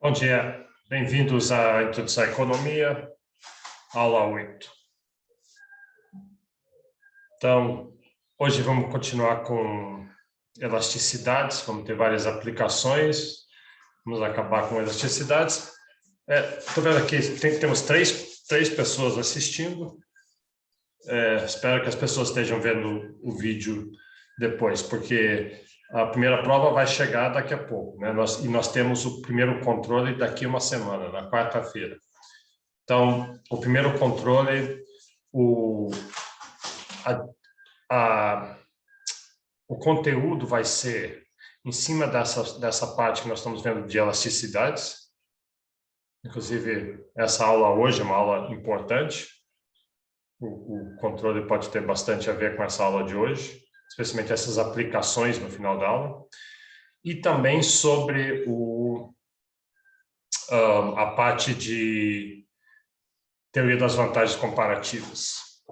Bom dia, bem-vindos à Introdução à Economia, aula 8. Então, hoje vamos continuar com elasticidades, vamos ter várias aplicações, vamos acabar com elasticidades. Estou vendo aqui, temos três pessoas assistindo. Espero que as pessoas estejam vendo o vídeo depois, porque a primeira prova vai chegar daqui a pouco, né? Nós temos o primeiro controle daqui a uma semana, na quarta-feira. Então, o primeiro controle, o conteúdo vai ser em cima dessa parte que nós estamos vendo de elasticidades. Inclusive, essa aula hoje é uma aula importante. O controle pode ter bastante a ver com essa aula de hoje, especialmente essas aplicações no final da aula. E também sobre a parte de teoria das vantagens comparativas.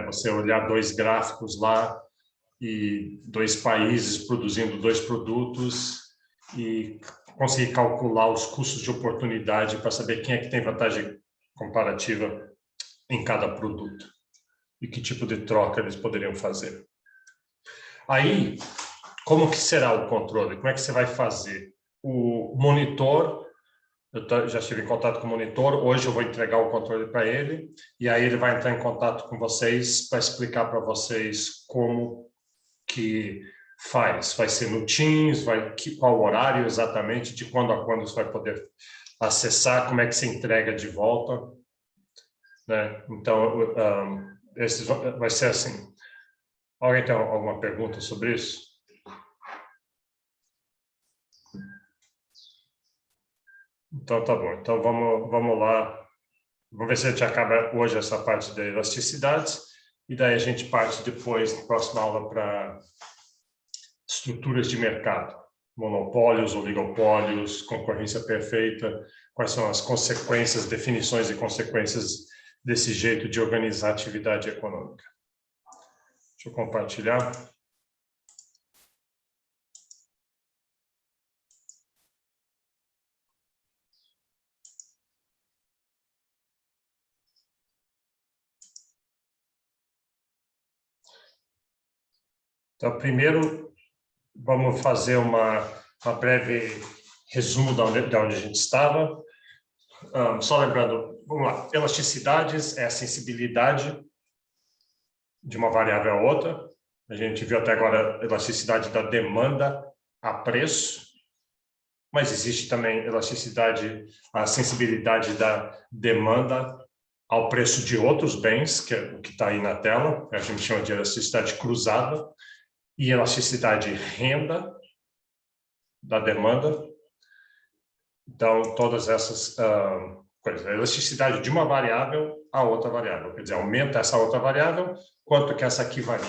Você olhar dois gráficos lá e dois países produzindo dois produtos e conseguir calcular os custos de oportunidade para saber quem é que tem vantagem comparativa em cada produto e que tipo de troca eles poderiam fazer. Aí, como que será o controle? Como é que você vai fazer? O monitor, eu já estive em contato com o monitor, hoje eu vou entregar o controle para ele, e aí ele vai entrar em contato com vocês para explicar para vocês como que faz. Vai ser no Teams, qual horário exatamente, de quando a quando você vai poder acessar, como é que você entrega de volta. Né? Então, vai ser assim. Alguém tem alguma pergunta sobre isso? Então, tá bom. Então, vamos lá. Vamos ver se a gente acaba hoje essa parte de elasticidades, e daí a gente parte depois, na próxima aula, para estruturas de mercado. Monopólios, oligopólios, concorrência perfeita, quais são as consequências, definições e consequências desse jeito de organizar a atividade econômica. Deixa eu compartilhar. Então, primeiro, vamos fazer uma breve resumo de onde a gente estava. Só lembrando, vamos lá, elasticidades é a sensibilidade de uma variável a outra. A gente viu até agora a elasticidade da demanda a preço, mas existe também elasticidade, a sensibilidade da demanda ao preço de outros bens, que é o que está aí na tela, a gente chama de elasticidade cruzada, e elasticidade renda da demanda. Então, todas essas coisas. A elasticidade de uma variável a outra variável. Quer dizer, aumenta essa outra variável, quanto que essa aqui varia.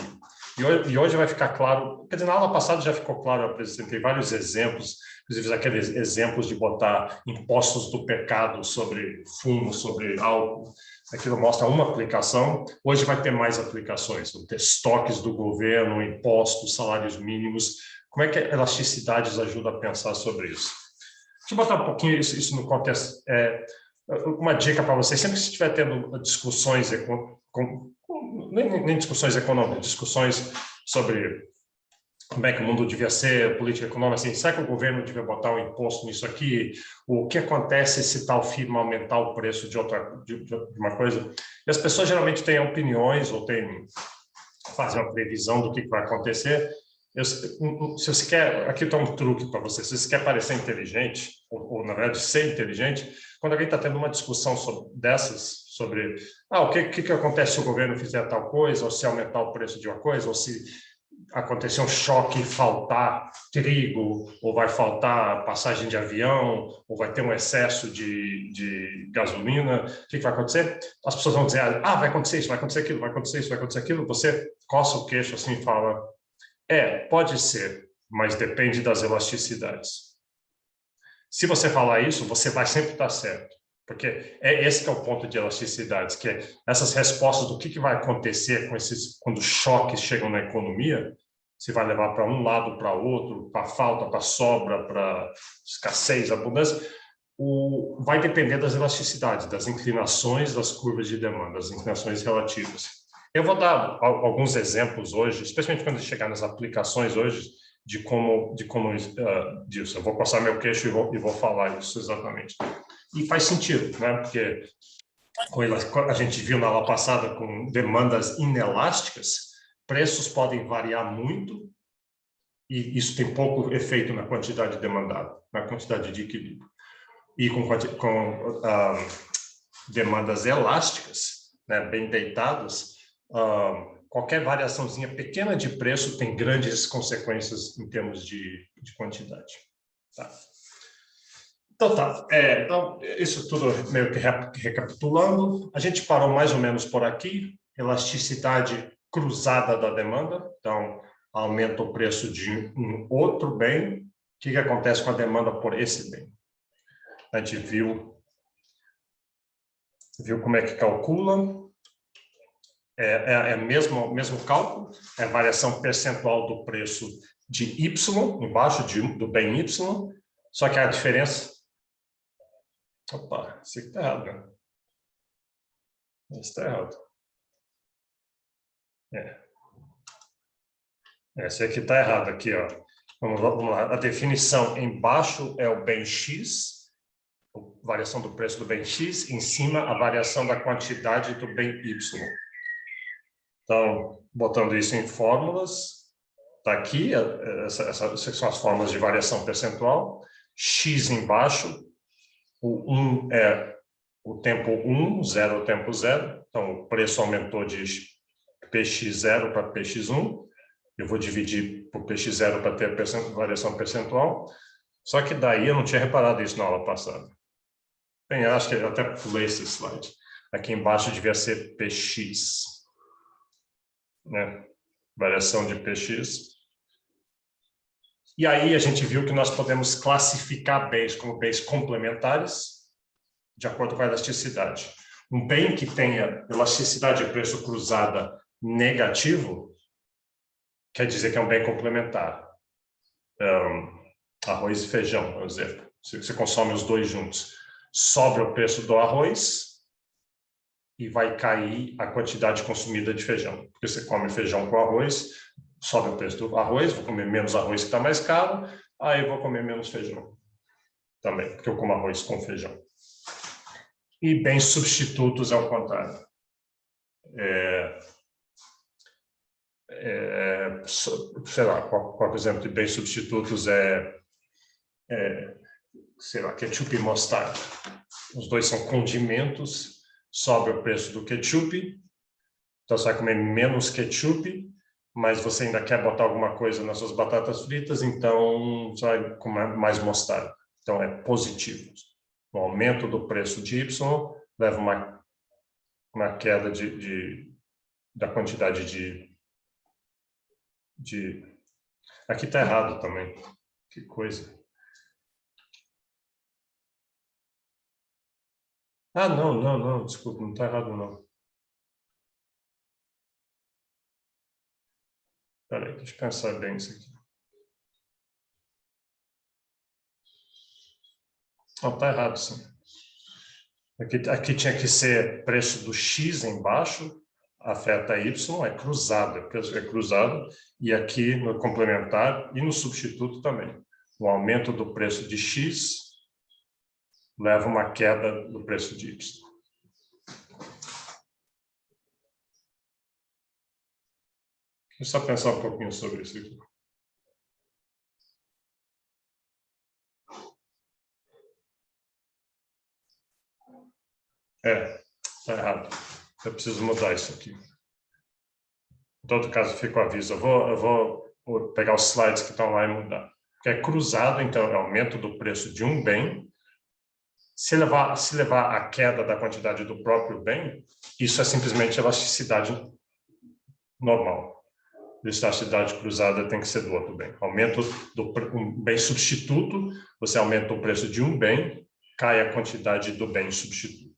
E hoje vai ficar claro, quer dizer, na aula passada já ficou claro, eu apresentei vários exemplos, inclusive aqueles exemplos de botar impostos do pecado sobre fumo, sobre álcool. Aquilo mostra uma aplicação. Hoje vai ter mais aplicações, vão ter estoques do governo, impostos, salários mínimos. Como é que a elasticidade ajuda a pensar sobre isso? Deixa eu botar um pouquinho isso no contexto. Uma dica para vocês, sempre que você estiver tendo discussões, nem discussões econômicas, discussões sobre como é que o mundo devia ser, política econômica, assim, será que o governo devia botar um imposto nisso aqui? O que acontece se tal firma aumentar o preço de uma coisa? E as pessoas geralmente têm opiniões ou fazem uma previsão do que vai acontecer. Se você quer, aqui está um truque para você, se você quer parecer inteligente, ou na verdade ser inteligente, quando alguém está tendo uma discussão sobre o que acontece se o governo fizer tal coisa, ou se aumentar o preço de uma coisa, ou se acontecer um choque e faltar trigo, ou vai faltar passagem de avião, ou vai ter um excesso de gasolina, o que vai acontecer? As pessoas vão dizer, vai acontecer isso, vai acontecer aquilo, vai acontecer isso, vai acontecer aquilo. Você coça o queixo assim e fala, pode ser, mas depende das elasticidades. Se você falar isso, você vai sempre estar certo, porque esse que é o ponto de elasticidades, que é essas respostas do que vai acontecer quando os choques chegam na economia, se vai levar para um lado, para outro, para falta, para sobra, para escassez, abundância, vai depender das elasticidades, das inclinações das curvas de demanda, das inclinações relativas. Eu vou dar alguns exemplos hoje, especialmente quando chegar nas aplicações hoje, de como disso. Eu vou passar meu queixo e vou falar isso exatamente. E faz sentido, né? Porque a gente viu na aula passada com demandas inelásticas, preços podem variar muito e isso tem pouco efeito na quantidade demandada, na quantidade de equilíbrio. E com demandas elásticas, né, bem deitadas, qualquer variaçãozinha pequena de preço tem grandes consequências em termos de quantidade. Tá? Então, tá. Então, isso tudo meio que recapitulando. A gente parou mais ou menos por aqui. Elasticidade cruzada da demanda. Então, aumenta o preço de um outro bem. O que acontece com a demanda por esse bem? A gente viu como é que calcula. É o mesmo cálculo. É a variação percentual do preço de Y, embaixo do bem Y. Só que a diferença... Opa, isso aqui está errado, né? Isso está errado. Esse aqui está errado, aqui, ó. Vamos lá. A definição embaixo é o bem X, a variação do preço do bem X, em cima a variação da quantidade do bem Y. Então, botando isso em fórmulas, está aqui, essas são as fórmulas de variação percentual. X embaixo, o 1 é o tempo 1, 0 é o tempo 0. Então, o preço aumentou de PX0 para PX1. Eu vou dividir por PX0 para ter a variação percentual. Só que daí eu não tinha reparado isso na aula passada. Bem, eu acho que eu até pulei esse slide. Aqui embaixo devia ser PX. Né? Variação de PX. E aí a gente viu que nós podemos classificar bens como bens complementares de acordo com a elasticidade. Um bem que tenha elasticidade de preço cruzada negativo quer dizer que é um bem complementar. Arroz e feijão, por exemplo. Se você consome os dois juntos, sobra o preço do arroz e vai cair a quantidade consumida de feijão. Porque você come feijão com arroz, sobe o preço do arroz, vou comer menos arroz que está mais caro, aí eu vou comer menos feijão também, porque eu como arroz com feijão. E bens substitutos ao contrário. Sei lá, qual exemplo de bens substitutos sei lá, ketchup e mostarda. Os dois são condimentos, sobra o preço do ketchup, então você vai comer menos ketchup, mas você ainda quer botar alguma coisa nas suas batatas fritas, então você vai comer mais mostarda. Então é positivo. O aumento do preço de Y leva uma queda da quantidade de... Aqui está errado também. Que coisa. Ah, não, desculpa, não está errado, não. Espera aí, deixa eu pensar bem isso aqui. Não, está errado, sim. Aqui tinha que ser preço do X embaixo, afeta Y, é cruzado, e aqui no complementar e no substituto também. O aumento do preço de X leva uma queda do preço de Y. Deixa eu só pensar um pouquinho sobre isso aqui. Está errado. Eu preciso mudar isso aqui. Em todo caso, fica o aviso. Eu vou pegar os slides que estão lá e mudar. Porque é cruzado, então, é aumento do preço de um bem. Se levar a queda da quantidade do próprio bem, isso é simplesmente elasticidade normal. Elasticidade cruzada tem que ser do outro bem. Aumento do bem substituto, você aumenta o preço de um bem, cai a quantidade do bem substituto.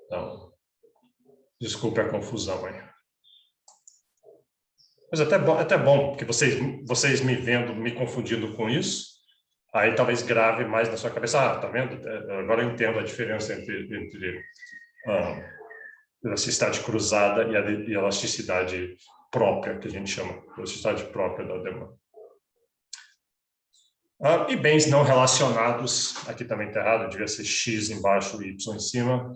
Então, desculpe a confusão aí. Mas até bom, porque vocês me vendo, me confundindo com isso, aí talvez grave mais na sua cabeça. Ah, tá vendo? Agora eu entendo a diferença entre elasticidade cruzada e elasticidade própria, que a gente chama, elasticidade própria da demanda. E bens não relacionados, aqui também está errado, devia ser X embaixo e Y em cima.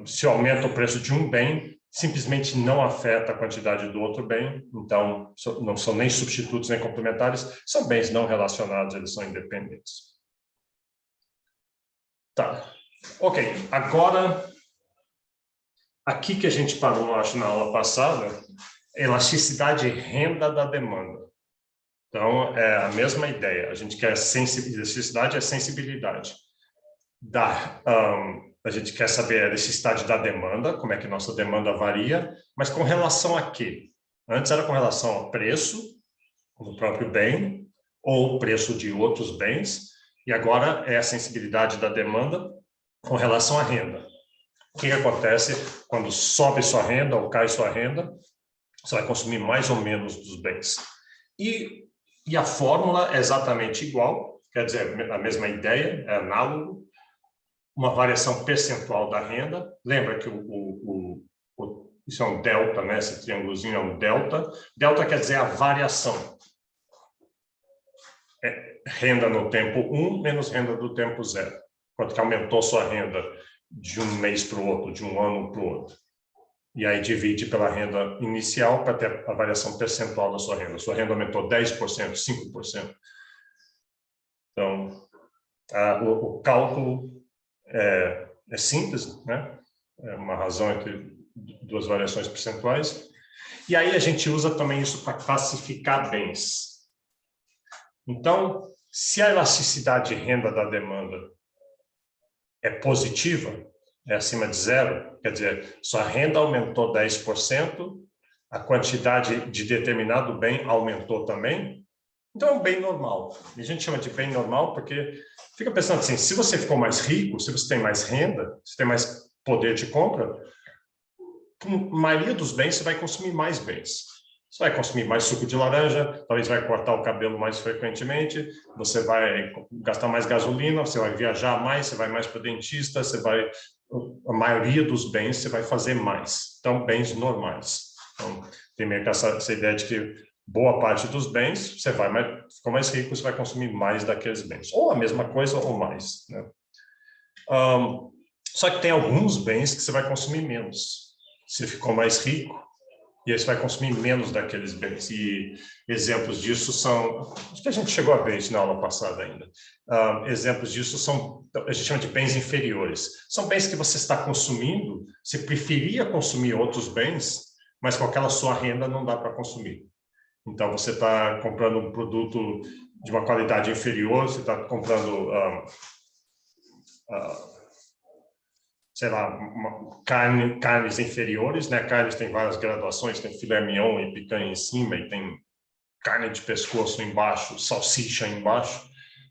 Se aumenta o preço de um bem, simplesmente não afeta a quantidade do outro bem, então não são nem substitutos nem complementares, são bens não relacionados, eles são independentes. Tá, ok, agora, aqui que a gente parou, acho, na aula passada, elasticidade e renda da demanda. Então, é a mesma ideia, a gente quer elasticidade e sensibilidade. A gente quer saber a elasticidade da demanda, como é que nossa demanda varia, mas com relação a quê? Antes era com relação ao preço do próprio bem, ou preço de outros bens, e agora é a sensibilidade da demanda com relação à renda. O que acontece quando sobe sua renda ou cai sua renda? Você vai consumir mais ou menos dos bens. E a fórmula é exatamente igual, quer dizer, a mesma ideia, é análogo, uma variação percentual da renda. Lembra que isso é um delta, né? Esse triângulozinho é um delta. Delta quer dizer a variação. Renda no tempo 1 menos renda do tempo 0. Quanto que aumentou sua renda de um mês para o outro, de um ano para o outro. E aí divide pela renda inicial para ter a variação percentual da sua renda. Sua renda aumentou 10%, 5%. Então, o cálculo é simples, né? É uma razão entre duas variações percentuais. E aí a gente usa também isso para classificar bens. Então, se a elasticidade de renda da demanda é positiva, é acima de 0, quer dizer, sua renda aumentou 10%, a quantidade de determinado bem aumentou também, então é um bem normal. E a gente chama de bem normal porque fica pensando assim, se você ficou mais rico, se você tem mais renda, se tem mais poder de compra, a maioria dos bens você vai consumir mais bens. Você vai consumir mais suco de laranja, talvez vai cortar o cabelo mais frequentemente, você vai gastar mais gasolina, você vai viajar mais, você vai mais para o dentista, a maioria dos bens você vai fazer mais. Então, bens normais. Então, tem meio que essa ideia de que boa parte dos bens, você ficou mais rico, você vai consumir mais daqueles bens. Ou a mesma coisa ou mais, né? Só que tem alguns bens que você vai consumir menos. Você ficou mais rico, e aí você vai consumir menos daqueles bens. E exemplos disso são... Acho que a gente chegou a ver isso na aula passada ainda. Exemplos disso são... A gente chama de bens inferiores. São bens que você está consumindo, você preferia consumir outros bens, mas com aquela sua renda não dá para consumir. Então, você está comprando um produto de uma qualidade inferior, você está comprando... sei lá, carnes inferiores, né? Carnes tem várias graduações, tem filé mignon e picanha em cima, e tem carne de pescoço embaixo, salsicha embaixo.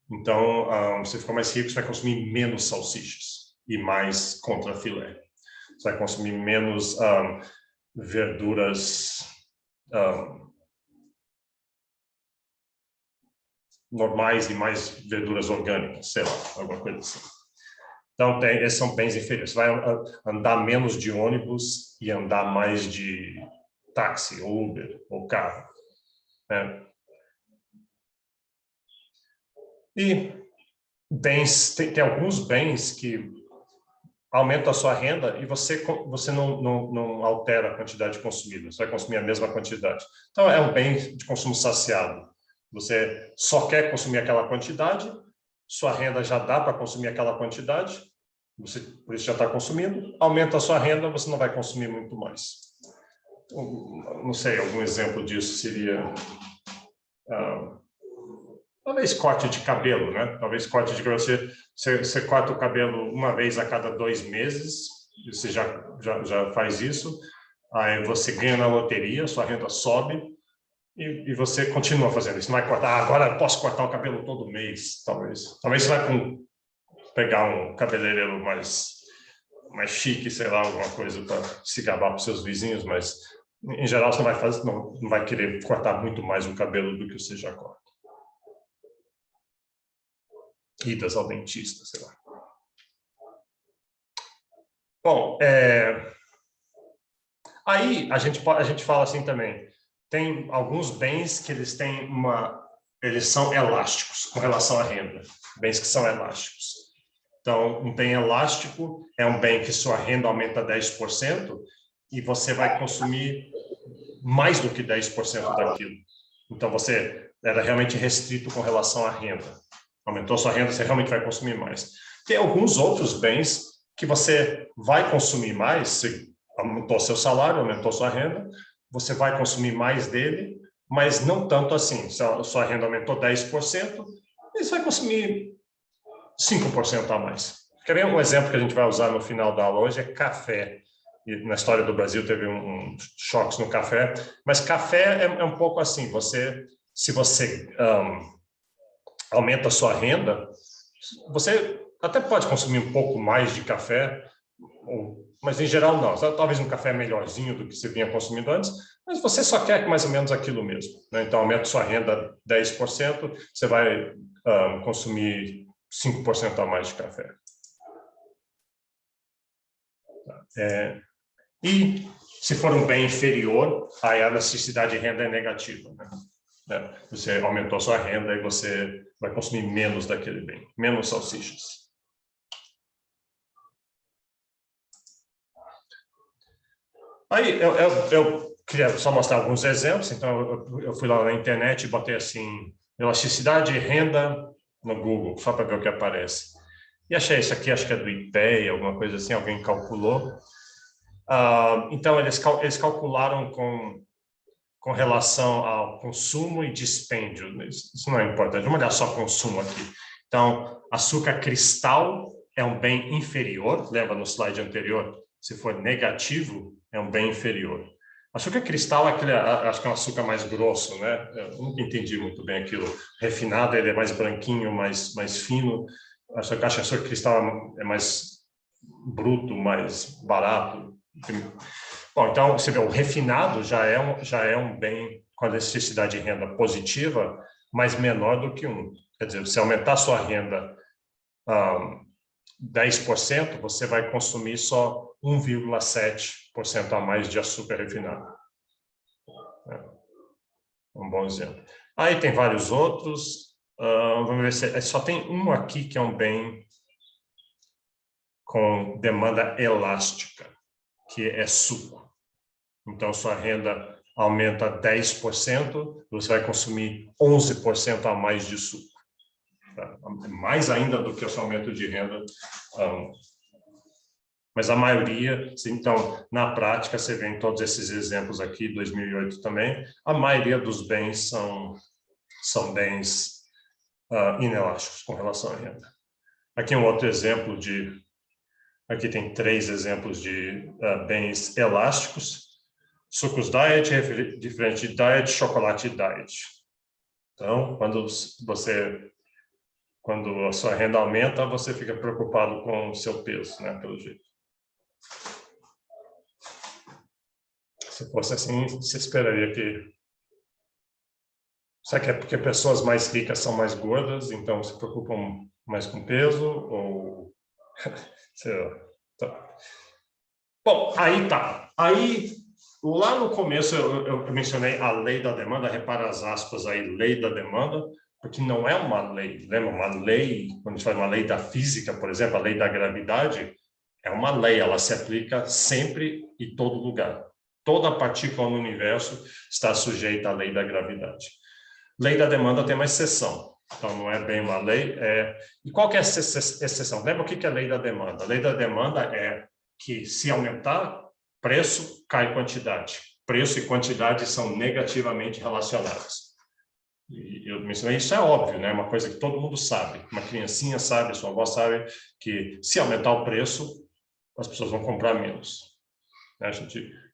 Então, você fica mais rico, você vai consumir menos salsichas e mais contrafilé. Você vai consumir menos verduras normais e mais verduras orgânicas, sei lá, alguma coisa assim. Então, esses são bens inferiores. Você vai andar menos de ônibus e andar mais de táxi, ou Uber, ou carro, né? E bens, tem alguns bens que aumentam a sua renda e você não altera a quantidade consumida. Você vai consumir a mesma quantidade. Então, é um bem de consumo saciado. Você só quer consumir aquela quantidade, sua renda já dá para consumir aquela quantidade, você por isso já está consumindo, aumenta a sua renda, você não vai consumir muito mais. Não sei, algum exemplo disso seria talvez corte de cabelo, né? Talvez corte de cabelo, você corta o cabelo uma vez a cada 2 meses, você já faz isso, aí você ganha na loteria, sua renda sobe, e você continua fazendo isso. Não vai cortar, agora eu posso cortar o cabelo todo mês, talvez. Talvez você vai pegar um cabeleireiro mais chique, sei lá, alguma coisa para se gabar para os seus vizinhos, mas Em geral, você não vai fazer, não vai querer cortar muito mais o cabelo do que você já corta. Idas ao dentista, sei lá. Bom, aí a gente fala assim também. Tem alguns bens que eles são elásticos com relação à renda. Bens que são elásticos. Então, um bem elástico é um bem que sua renda aumenta 10% e você vai consumir mais do que 10% daquilo. Então, você era realmente restrito com relação à renda. Aumentou sua renda, você realmente vai consumir mais. Tem alguns outros bens que você vai consumir mais, se aumentou seu salário, aumentou sua renda, você vai consumir mais dele, mas não tanto assim. Se a sua renda aumentou 10%, você vai consumir 5% a mais. Quer ver um exemplo que a gente vai usar no final da aula hoje? É café. E na história do Brasil teve choques no café, mas café é um pouco assim, se você aumenta a sua renda, você até pode consumir um pouco mais de café, mas em geral não. Talvez um café melhorzinho do que você vinha consumindo antes, mas você só quer mais ou menos aquilo mesmo, né? Então, aumenta sua renda 10%, você vai consumir 5% a mais de café. E se for um bem inferior, aí a elasticidade de renda é negativa, né? Você aumentou a sua renda e você vai consumir menos daquele bem, menos salsichas. Aí eu queria só mostrar alguns exemplos, então eu fui lá na internet e botei assim, elasticidade de renda no Google, só para ver o que aparece. E achei isso aqui, acho que é do IPEA, alguma coisa assim, alguém calculou. Então, eles calcularam com relação ao consumo e dispêndio. Isso não é importante, vamos olhar só consumo aqui. Então, açúcar cristal é um bem inferior, lembra no slide anterior? Se for negativo, é um bem inferior. Açúcar cristal acho que é um açúcar mais grosso, né? Eu nunca entendi muito bem aquilo. Refinado, ele é mais branquinho, mais fino. Acho que açúcar cristal é mais bruto, mais barato. Bom, então, você vê, o refinado já é um bem com a necessidade de renda positiva, mas menor do que um. Quer dizer, se aumentar sua renda 10%, você vai consumir só 1,7% a mais de açúcar refinado. Um bom exemplo. Aí tem vários outros. Vamos ver se só tem um aqui que é um bem com demanda elástica, que é suco. Então, sua renda aumenta 10%, você vai consumir 11% a mais de suco. Tá? Mais ainda do que o seu aumento de renda. Mas a maioria, então, na prática, você vê em todos esses exemplos aqui, 2008 também, a maioria dos bens são bens inelásticos com relação à renda. Aqui um outro exemplo aqui tem 3 exemplos de bens elásticos. Sucos diet, diferente de diet, chocolate diet. Então, quando a sua renda aumenta, você fica preocupado com o seu peso, né, pelo jeito. Se fosse assim, você esperaria que... Será que é porque pessoas mais ricas são mais gordas, então se preocupam mais com peso? Ou... sei lá. Tá. Bom, aí tá. Aí, lá no começo, eu mencionei a lei da demanda, repara as aspas aí, lei da demanda, porque não é uma lei. Lembra? Uma lei, quando a gente fala uma lei da física, por exemplo, a lei da gravidade, é uma lei, ela se aplica sempre e todo lugar. Toda partícula no universo está sujeita à lei da gravidade. Lei da demanda tem uma exceção. Então, não é bem uma lei. E qual que é essa exceção? Lembra o que é a lei da demanda? A lei da demanda é que, se aumentar preço, cai quantidade. Preço e quantidade são negativamente relacionados. E eu mencionei, isso é óbvio, né? Uma coisa que todo mundo sabe. Uma criancinha sabe, sua avó sabe, que se aumentar o preço, as pessoas vão comprar menos.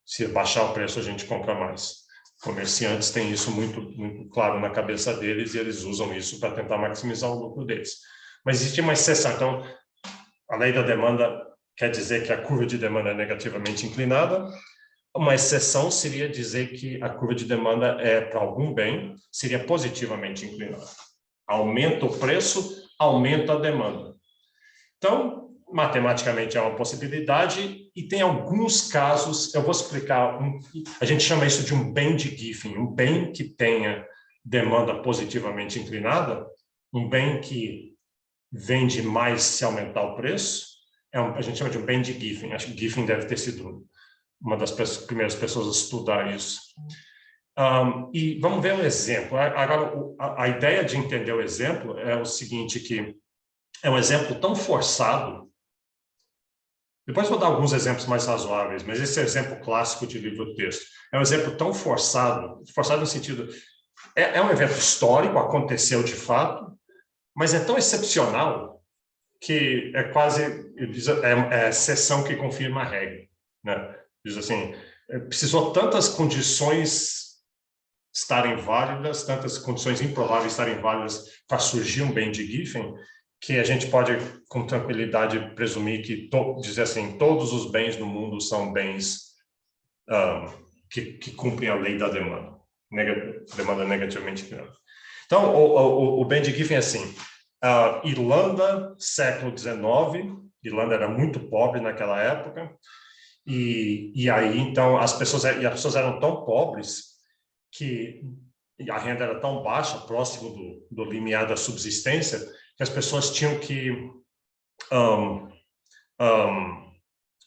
Se baixar o preço, a gente compra mais. Comerciantes têm isso muito, muito claro na cabeça deles e eles usam isso para tentar maximizar o lucro deles. Mas existe uma exceção. Então, a lei da demanda quer dizer que a curva de demanda é negativamente inclinada. Uma exceção seria dizer que a curva de demanda para algum bem seria positivamente inclinada. Aumenta o preço, aumenta a demanda. Então, matematicamente é uma possibilidade e tem alguns casos, eu vou explicar, a gente chama isso de um bem de Giffen, um bem que tenha demanda positivamente inclinada, um bem que vende mais se aumentar o preço, a gente chama de um bem de Giffen. Acho que Giffen deve ter sido uma das primeiras pessoas a estudar isso. E vamos ver um exemplo. Agora, a ideia de entender o exemplo é o seguinte, que é um exemplo tão forçado. Depois vou dar alguns exemplos mais razoáveis, mas esse é o exemplo clássico de livro-texto. É um exemplo tão forçado no sentido... É um evento histórico, aconteceu de fato, mas é tão excepcional que é quase... É a exceção que confirma a regra, né? Diz assim, precisou tantas condições estarem válidas, tantas condições improváveis estarem válidas para surgir um bem de Giffen, que a gente pode, com tranquilidade, presumir que, dizer assim, todos os bens do mundo são bens que cumprem a lei da demanda, demanda negativamente inclinada. Então, o bem de Giffen é assim, Irlanda, século XIX, Irlanda era muito pobre naquela época, e aí, então, as pessoas eram tão pobres que a renda era tão baixa, próximo do limiar da subsistência, que as pessoas tinham que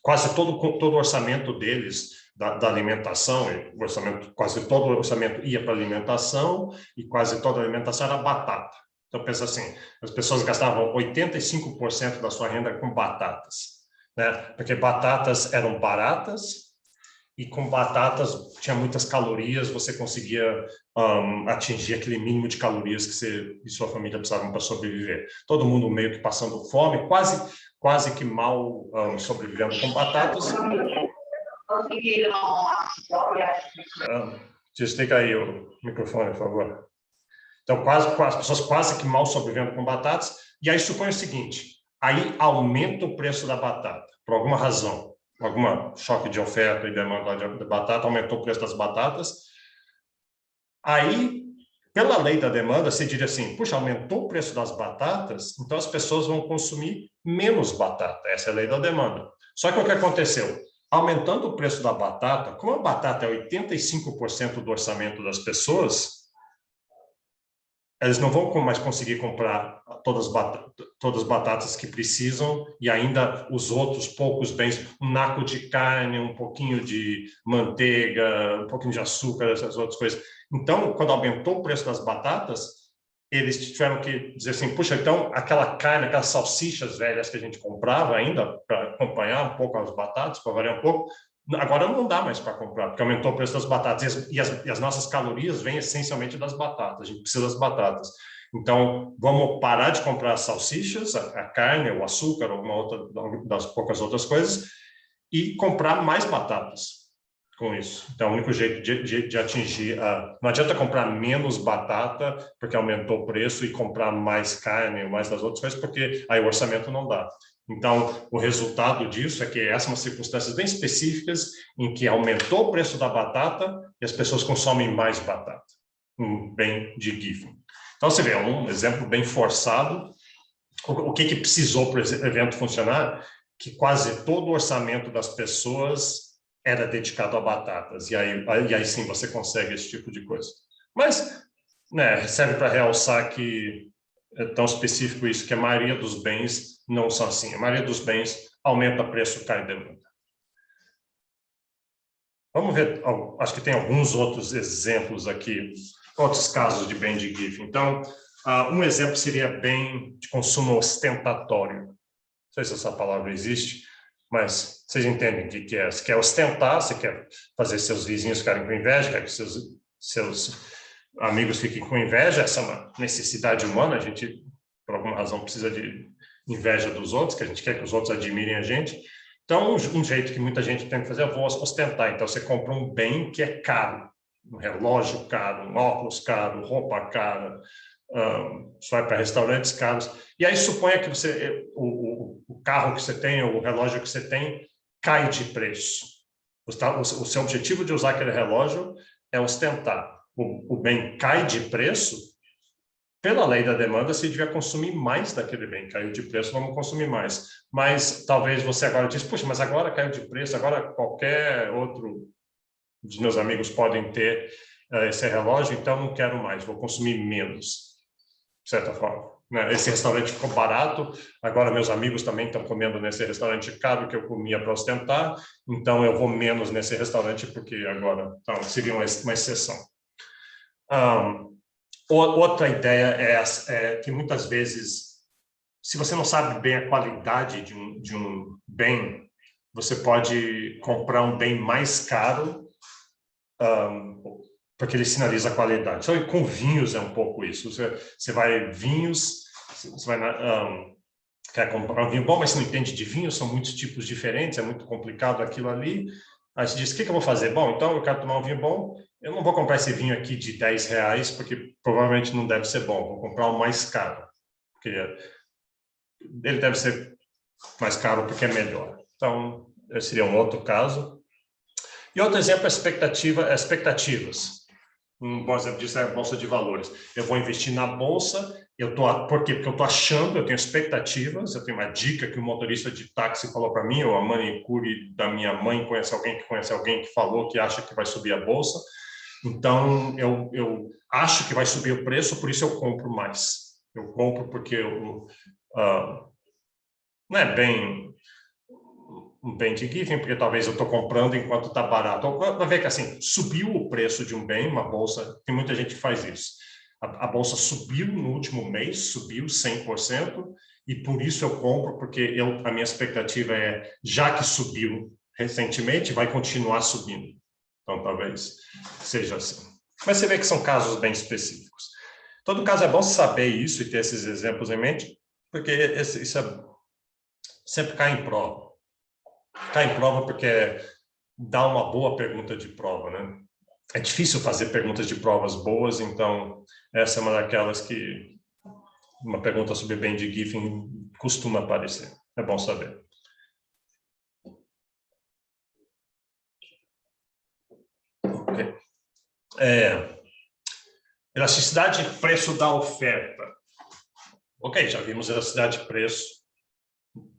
quase todo o orçamento deles da alimentação, quase todo o orçamento ia para alimentação e quase toda a alimentação era batata. Então, pensa assim, as pessoas gastavam 85% da sua renda com batatas, né? Porque batatas eram baratas e com batatas tinha muitas calorias, você conseguia atingir aquele mínimo de calorias que você e sua família precisavam para sobreviver. Todo mundo meio que passando fome, quase que mal sobrevivendo com batatas. Desliga aí o microfone, por favor. Então, as pessoas quase que mal sobrevivendo com batatas. E aí supõe o seguinte, aí aumenta o preço da batata, por alguma razão. Algum choque de oferta e demanda de batata, aumentou o preço das batatas. Aí, pela lei da demanda, você diria assim, puxa, aumentou o preço das batatas, então as pessoas vão consumir menos batata. Essa é a lei da demanda. Só que o que aconteceu? Aumentando o preço da batata, como a batata é 85% do orçamento das pessoas, eles não vão mais conseguir comprar todas as batatas que precisam e ainda os outros poucos bens, um naco de carne, um pouquinho de manteiga, um pouquinho de açúcar, essas outras coisas. Então, quando aumentou o preço das batatas, eles tiveram que dizer assim, puxa, então aquela carne, aquelas salsichas velhas que a gente comprava ainda para acompanhar um pouco as batatas, para variar um pouco, agora não dá mais para comprar, porque aumentou o preço das batatas e as nossas calorias vêm essencialmente das batatas, a gente precisa das batatas. Então, vamos parar de comprar as salsichas, a carne, o açúcar, alguma outra das poucas outras coisas, e comprar mais batatas com isso. Então, o único jeito de atingir... não adianta comprar menos batata, porque aumentou o preço, e comprar mais carne ou mais das outras coisas, porque aí o orçamento não dá. Então, o resultado disso é que essas são circunstâncias bem específicas em que aumentou o preço da batata e as pessoas consomem mais batata. Um bem de Giffen. Então, você vê, um exemplo bem forçado. O que precisou para esse evento funcionar? Que quase todo o orçamento das pessoas era dedicado a batatas. E aí sim você consegue esse tipo de coisa. Mas, né, serve para realçar que é tão específico isso, que a maioria dos bens não são assim. A maioria dos bens aumenta o preço, cai demanda. Vamos ver, acho que tem alguns outros exemplos aqui, outros casos de bem de Giffen. Então, um exemplo seria bem de consumo ostentatório. Não sei se essa palavra existe, mas vocês entendem o que é. Você quer ostentar, você quer fazer seus vizinhos ficarem com inveja, quer que seus amigos fiquem com inveja, essa é uma necessidade humana, a gente, por alguma razão, precisa de inveja dos outros, que a gente quer que os outros admirem a gente. Então, um jeito que muita gente tem que fazer é vou ostentar. Então, você compra um bem que é caro, um relógio caro, um óculos caro, roupa cara, você vai para restaurantes caros. E aí, suponha que o carro que você tem, ou o relógio que você tem, cai de preço. O seu objetivo de usar aquele relógio é ostentar. O bem cai de preço, pela lei da demanda, se devia consumir mais daquele bem. Caiu de preço, vamos consumir mais. Mas talvez você agora diz, puxa, mas agora caiu de preço, agora qualquer outro dos meus amigos podem ter esse relógio, então não quero mais, vou consumir menos, de certa forma. Né? Esse restaurante ficou barato, agora meus amigos também estão comendo nesse restaurante caro que eu comia para ostentar, então eu vou menos nesse restaurante porque agora então, seria uma exceção. Outra ideia é que muitas vezes, se você não sabe bem a qualidade de um bem, você pode comprar um bem mais caro porque ele sinaliza a qualidade. Só com vinhos é um pouco isso. Você vai vinhos, você vai quer comprar um vinho bom, mas você não entende de vinho, são muitos tipos diferentes, é muito complicado aquilo ali. Aí você diz, o que eu vou fazer? Bom, então eu quero tomar um vinho bom, eu não vou comprar esse vinho aqui de R$10, porque provavelmente não deve ser bom, vou comprar o mais caro, porque ele deve ser mais caro porque é melhor. Então, esse seria um outro caso. E outro exemplo é expectativas. Um bom exemplo disso é a bolsa de valores. Eu vou investir na bolsa, por quê? Porque eu estou achando, eu tenho expectativas, eu tenho uma dica que o motorista de táxi falou para mim, ou a manicure da minha mãe conhece alguém que falou que acha que vai subir a bolsa. Então, eu acho que vai subir o preço, por isso eu compro mais. Eu compro porque não é bem um bem de giving, porque talvez eu estou comprando enquanto está barato. Vai ver que assim, subiu o preço de um bem, uma bolsa, tem muita gente que faz isso. A bolsa subiu no último mês, subiu 100%, e por isso eu compro, porque a minha expectativa é, já que subiu recentemente, vai continuar subindo. Então, talvez seja assim. Mas você vê que são casos bem específicos. Em todo caso, é bom saber isso e ter esses exemplos em mente, porque isso sempre cai em prova. Cai em prova porque dá uma boa pergunta de prova, né? É difícil fazer perguntas de provas boas, então essa é uma daquelas que uma pergunta sobre bem de giving costuma aparecer. É bom saber. Okay. Elasticidade de preço da oferta. Ok, já vimos elasticidade de preço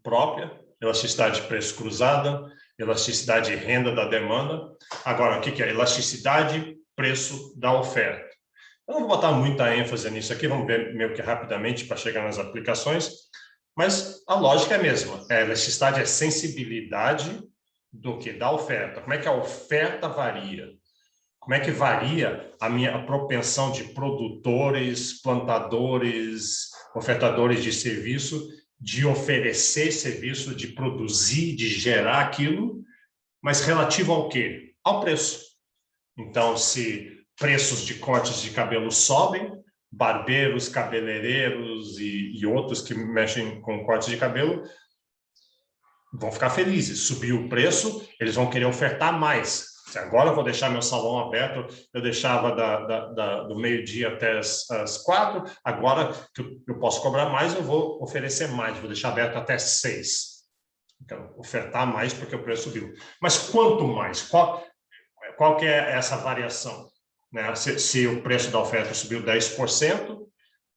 própria, elasticidade de preço cruzada, elasticidade de renda da demanda. Agora, o que é elasticidade preço da oferta? Eu não vou botar muita ênfase nisso aqui, vamos ver meio que rapidamente para chegar nas aplicações, mas a lógica é a mesma. A elasticidade é sensibilidade do que? Da oferta. Como é que a oferta varia? Como é que varia a propensão de produtores, plantadores, ofertadores de serviço, de oferecer serviço, de produzir, de gerar aquilo, mas relativo ao quê? Ao preço. Então, se preços de cortes de cabelo sobem, barbeiros, cabeleireiros e outros que mexem com cortes de cabelo vão ficar felizes. Subiu o preço, eles vão querer ofertar mais. Se agora eu vou deixar meu salão aberto, eu deixava do meio-dia até as 4, agora que eu posso cobrar mais, eu vou oferecer mais, vou deixar aberto até 6. Então, ofertar mais porque o preço subiu. Mas quanto mais? Qual que é essa variação? Né? Se o preço da oferta subiu 10%,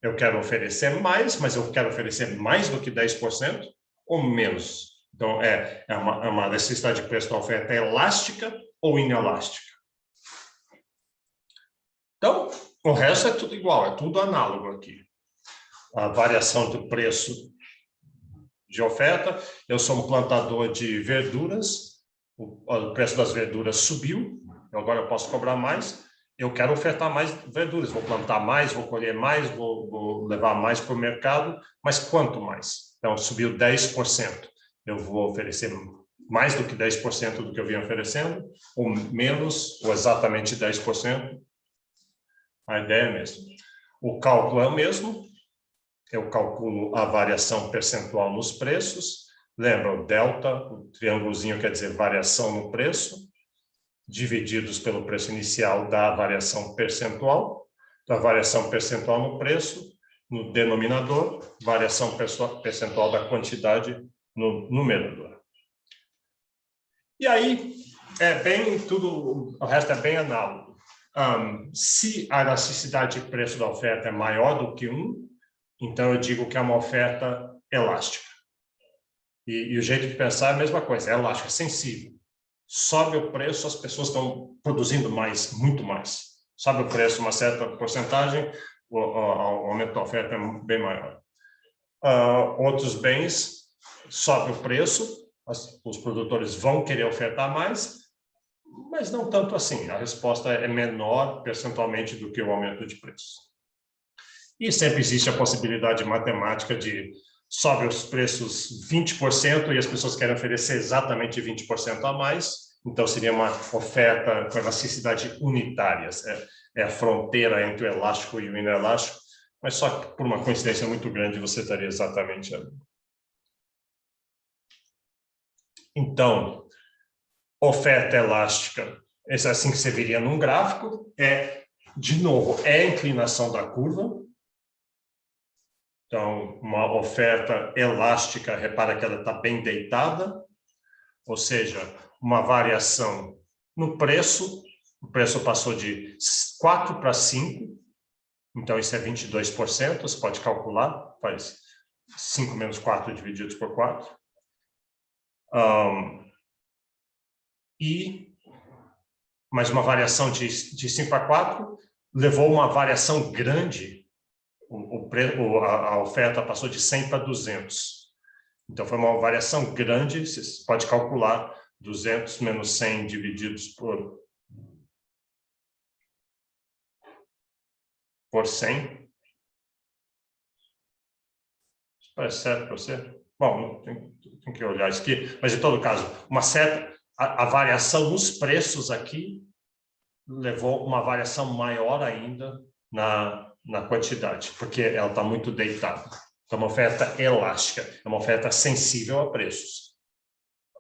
eu quero oferecer mais, mas eu quero oferecer mais do que 10% ou menos? Então, é uma necessidade de preço da oferta elástica ou inelástica? Então, o resto é tudo igual, é tudo análogo aqui. A variação do preço de oferta, eu sou um plantador de verduras, o preço das verduras subiu, agora eu posso cobrar mais, eu quero ofertar mais verduras, vou plantar mais, vou colher mais, vou levar mais para o mercado, mas quanto mais? Então, subiu 10%. Eu vou oferecer mais do que 10% do que eu vinha oferecendo, ou menos, ou exatamente 10%. A ideia é a mesma. O cálculo é o mesmo, eu calculo a variação percentual nos preços, lembra o delta, o triângulozinho quer dizer variação no preço, divididos pelo preço inicial da variação percentual, da variação percentual no preço, no denominador, variação percentual da quantidade no numerador. E aí, o resto é bem análogo. Se a elasticidade de preço da oferta é maior do que 1, então eu digo que é uma oferta elástica. E o jeito de pensar é a mesma coisa, é elástica, é sensível. Sobe o preço, as pessoas estão produzindo mais, muito mais. Sobe o preço uma certa porcentagem, o aumento da oferta é bem maior. Outros bens, sobe o preço, os produtores vão querer ofertar mais, mas não tanto assim. A resposta é menor percentualmente do que o aumento de preço. E sempre existe a possibilidade matemática de sobe os preços 20% e as pessoas querem oferecer exatamente 20% a mais, então seria uma oferta com elasticidade unitária, é a fronteira entre o elástico e o inelástico, mas só que por uma coincidência muito grande você estaria exatamente ali. Então, oferta elástica, esse é assim que você viria num gráfico, de novo, é a inclinação da curva. Então, uma oferta elástica, repara que ela está bem deitada, ou seja, uma variação no preço, o preço passou de 4 para 5, então isso é 22%, você pode calcular, faz 5 menos 4 divididos por 4. E mais uma variação de 5 para 4, levou uma variação grande, a oferta passou de 100 para 200. Então, foi uma variação grande, você pode calcular 200 menos 100 divididos por 100. Isso parece certo para você? Bom, tem que olhar isso aqui, mas em todo caso, a variação nos preços aqui levou uma variação maior ainda na quantidade, porque ela está muito deitada. Então, é uma oferta elástica, é uma oferta sensível a preços.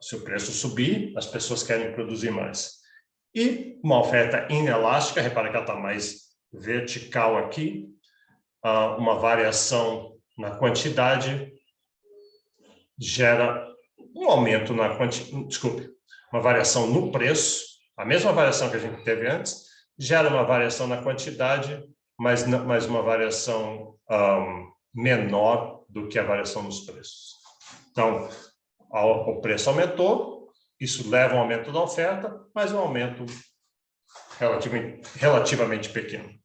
Se o preço subir, as pessoas querem produzir mais. E uma oferta inelástica, repara que ela está mais vertical aqui, uma variação na quantidade gera um aumento na quantidade, desculpe, uma variação no preço, a mesma variação que a gente teve antes, gera uma variação na quantidade, mas uma variação menor do que a variação nos preços. Então, o preço aumentou, isso leva a um aumento da oferta, mas um aumento relativamente pequeno. Deixa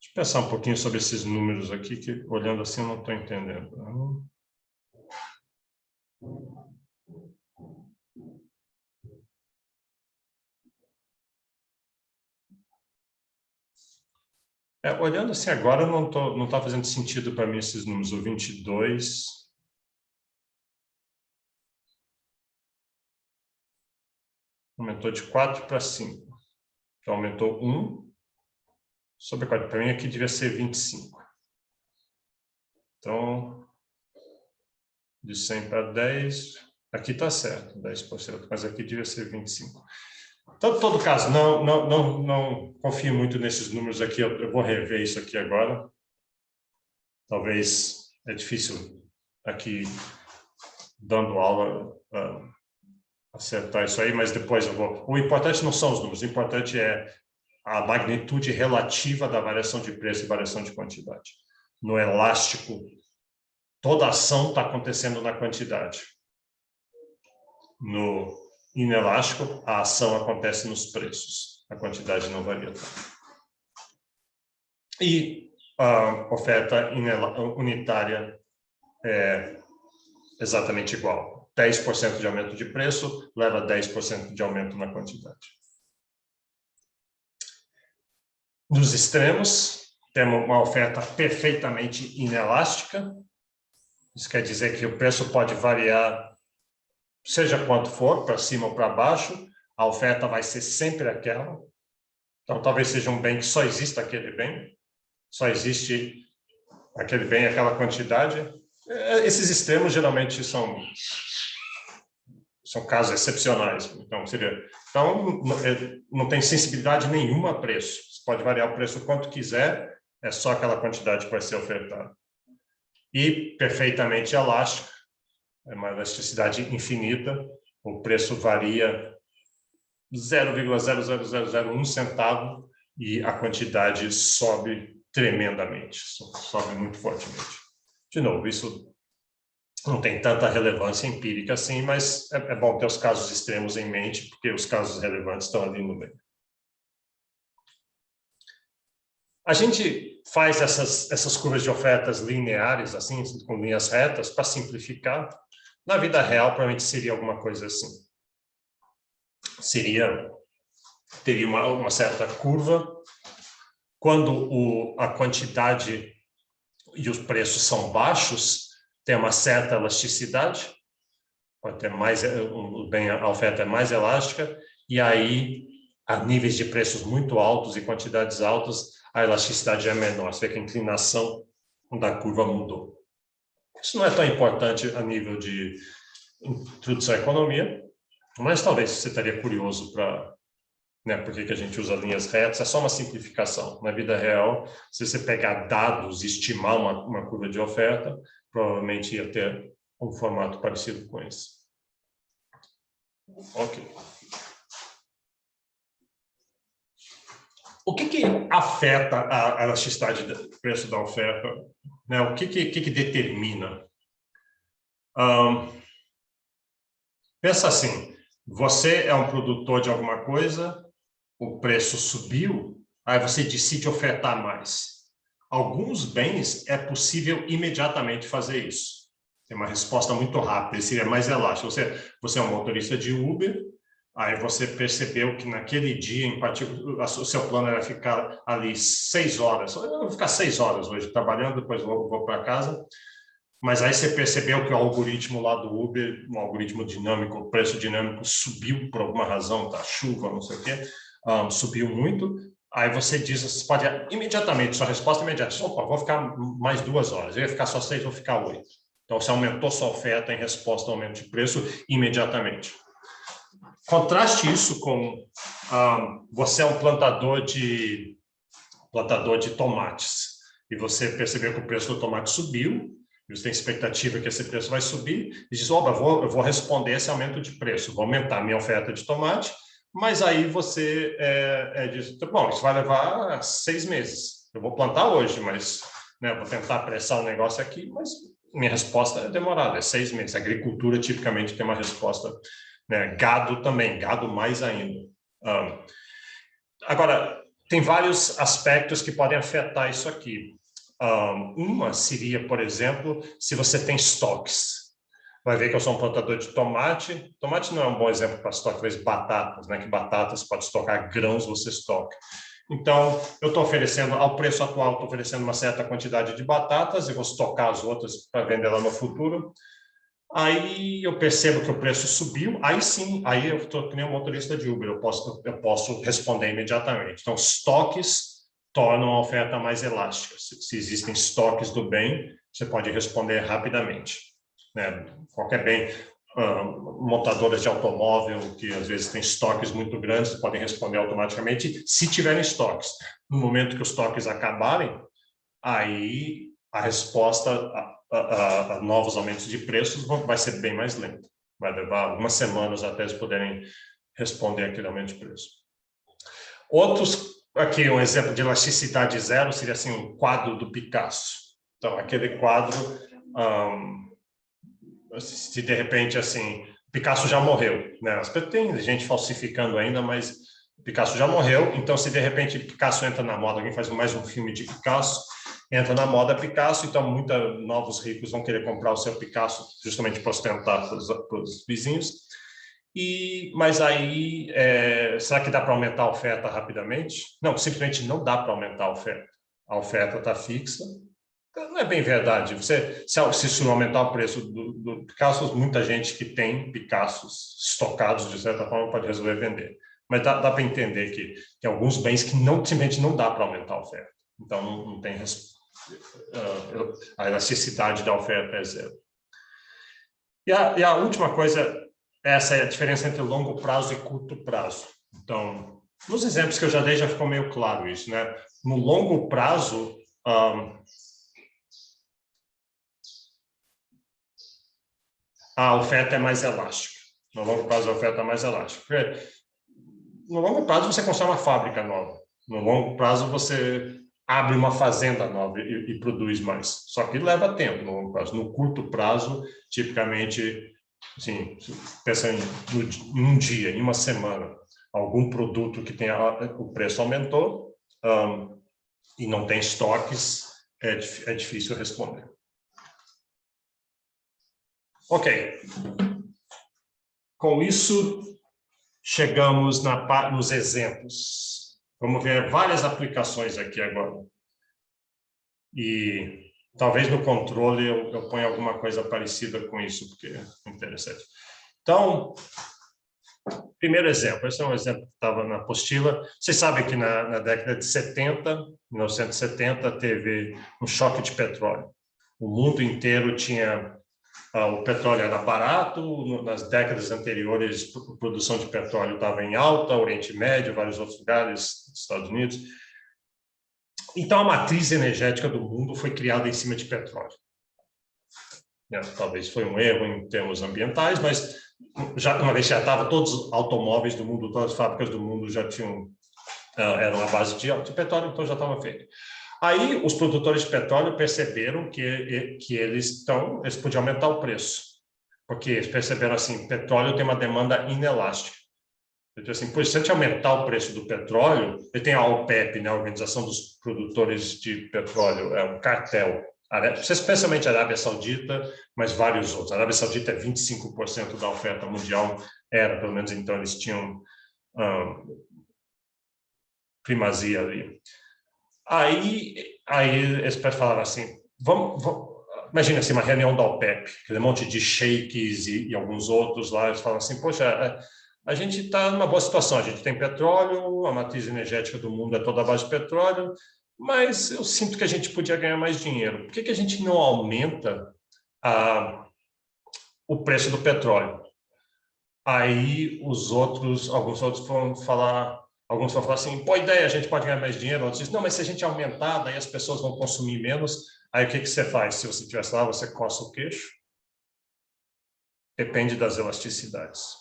eu pensar um pouquinho sobre esses números aqui, que olhando assim eu não estou entendendo. Olhando assim agora, não está fazendo sentido para mim esses números. O 22... aumentou de 4 para 5. Então, aumentou 1 sobre 4. Para mim, aqui devia ser 25. Então, de 100 para 10, aqui está certo, 10%, mas aqui devia ser 25. Então, em todo caso, não confio muito nesses números aqui. Eu vou rever isso aqui agora. Talvez é difícil aqui, dando aula, acertar isso aí, mas depois eu vou... O importante não são os números, o importante é a magnitude relativa da variação de preço e variação de quantidade. No elástico, toda a ação está acontecendo na quantidade. No inelástico, a ação acontece nos preços. A quantidade não varia. E a oferta unitária é exatamente igual. 10% de aumento de preço leva a 10% de aumento na quantidade. Nos extremos, temos uma oferta perfeitamente inelástica. Isso quer dizer que o preço pode variar, seja quanto for, para cima ou para baixo, a oferta vai ser sempre aquela. Então, talvez seja um bem que só exista aquele bem, só existe aquele bem, aquela quantidade. Esses extremos geralmente são casos excepcionais. Então, não tem sensibilidade nenhuma a preço. Você pode variar o preço quanto quiser, é só aquela quantidade que vai ser ofertada. E perfeitamente elástica, é uma elasticidade infinita, o preço varia 0,00001 centavo e a quantidade sobe tremendamente, sobe muito fortemente. De novo, isso não tem tanta relevância empírica assim, mas é bom ter os casos extremos em mente, porque os casos relevantes estão ali no meio. A gente faz essas curvas de ofertas lineares, assim, com linhas retas, para simplificar. Na vida real, provavelmente seria alguma coisa assim. Teria uma certa curva. Quando a quantidade e os preços são baixos, tem uma certa elasticidade, pode ter mais, a oferta é mais elástica, e aí, a níveis de preços muito altos e quantidades altas, a elasticidade é menor. Você vê que a inclinação da curva mudou. Isso não é tão importante a nível de introdução à economia, mas talvez você estaria curioso para, né, por que a gente usa linhas retas. É só uma simplificação. Na vida real, se você pegar dados e estimar uma curva de oferta, provavelmente ia ter um formato parecido com esse. Ok. O que afeta a elasticidade do preço da oferta? Né? O que determina? Pensa assim, você é um produtor de alguma coisa, o preço subiu, aí você decide ofertar mais. Alguns bens é possível imediatamente fazer isso. Tem uma resposta muito rápida, seria mais elástico. Você é um motorista de Uber, aí você percebeu que naquele dia, em particular, o seu plano era ficar ali 6 horas. Eu vou ficar 6 horas hoje trabalhando, depois vou para casa. Mas aí você percebeu que o algoritmo lá do Uber, um algoritmo dinâmico, o preço dinâmico subiu por alguma razão, tá? Chuva, não sei o quê, subiu muito. Aí você diz, você pode imediatamente, sua resposta imediata, opa, vou ficar mais 2 horas, eu ia ficar só 6, vou ficar 8. Então você aumentou sua oferta em resposta ao aumento de preço imediatamente. Contraste isso com você é um plantador de tomates e você percebeu que o preço do tomate subiu, e você tem expectativa que esse preço vai subir, e diz, opa, eu vou responder esse aumento de preço, vou aumentar a minha oferta de tomate, mas aí você diz, bom, isso vai levar 6 meses, eu vou plantar hoje, mas né, vou tentar apressar o negócio aqui, mas minha resposta é demorada, é 6 meses. A agricultura tipicamente tem uma resposta, né, gado também, gado mais ainda. Agora, tem vários aspectos que podem afetar isso aqui. Uma seria, por exemplo, se você tem estoques. Vai ver que eu sou um plantador de tomate. Tomate não é um bom exemplo para estoque, talvez batatas, né? Que batatas pode estocar, grãos você estoca. Então, eu estou oferecendo, ao preço atual, estou oferecendo uma certa quantidade de batatas, eu vou estocar as outras para vender lá no futuro. Aí eu percebo que o preço subiu, aí sim, aí eu estou que nem um motorista de Uber, eu posso responder imediatamente. Então, estoques tornam a oferta mais elástica. Se existem estoques do bem, você pode responder rapidamente. Né? Qualquer bem, montadoras de automóvel, que às vezes têm estoques muito grandes, podem responder automaticamente, se tiverem estoques. No momento que os estoques acabarem, aí a resposta a novos aumentos de preços vai ser bem mais lenta. Vai levar algumas semanas até eles poderem responder aquele aumento de preço. Outros, aqui um exemplo de elasticidade zero seria assim um quadro do Picasso. Então, aquele quadro, se de repente assim, Picasso já morreu, né? Tem gente falsificando ainda, mas Picasso já morreu, então se de repente Picasso entra na moda, alguém faz mais um filme de Picasso, entra na moda Picasso, então muitos novos ricos vão querer comprar o seu Picasso justamente para ostentar para os vizinhos. Mas aí, será que dá para aumentar a oferta rapidamente? Não, simplesmente não dá para aumentar a oferta. A oferta está fixa. Não é bem verdade. Se aumentar o preço do Picasso, muita gente que tem Picassos estocados, de certa forma, pode resolver vender. Mas dá para entender que tem alguns bens que simplesmente não dá para aumentar a oferta. Então, não tem a elasticidade da oferta é zero. E a última coisa, essa é a diferença entre longo prazo e curto prazo. Então, nos exemplos que eu já dei, já ficou meio claro isso, né? No longo prazo, a oferta é mais elástica. No longo prazo, a oferta é mais elástica. Porque no longo prazo, você constrói uma fábrica nova. No longo prazo, você abre uma fazenda nova e produz mais. Só que leva tempo no longo prazo. No curto prazo, tipicamente, assim, pensa em um dia, em uma semana, algum produto que tenha o preço aumentou e não tem estoques, é difícil responder. Ok. Com isso, chegamos nos exemplos. Vamos ver várias aplicações aqui agora. E talvez no controle eu ponha alguma coisa parecida com isso, porque é interessante. Então, primeiro exemplo. Esse é um exemplo que estava na apostila. Vocês sabem que na década de 70, 1970, teve um choque de petróleo. O mundo inteiro tinha... o petróleo era barato, nas décadas anteriores a produção de petróleo estava em alta, Oriente Médio, vários outros lugares, Estados Unidos. Então, a matriz energética do mundo foi criada em cima de petróleo. Talvez foi um erro em termos ambientais, mas uma vez já estava, todos os automóveis do mundo, todas as fábricas do mundo já tinham, eram a base de petróleo, então já estava feito. Aí, os produtores de petróleo perceberam que eles podiam aumentar o preço, porque eles perceberam assim, petróleo tem uma demanda inelástica. Então, assim, se a gente aumentar o preço do petróleo, ele tem a OPEP, né, a Organização dos Produtores de Petróleo, é um cartel, especialmente a Arábia Saudita, mas vários outros. A Arábia Saudita é 25% da oferta mundial, era, pelo menos então, eles tinham primazia ali. Aí eles falaram assim, imagina assim, uma reunião da OPEP, aquele monte de sheiks e alguns outros lá, eles falam assim, poxa, a gente está numa boa situação, a gente tem petróleo, a matriz energética do mundo é toda a base de petróleo, mas eu sinto que a gente podia ganhar mais dinheiro. Por que a gente não aumenta o preço do petróleo? Aí alguns outros vão falar assim, boa ideia, a gente pode ganhar mais dinheiro. Outros dizem, não, mas se a gente aumentar, daí as pessoas vão consumir menos. Aí o que você faz? Se você estivesse lá, você coça o queixo? Depende das elasticidades.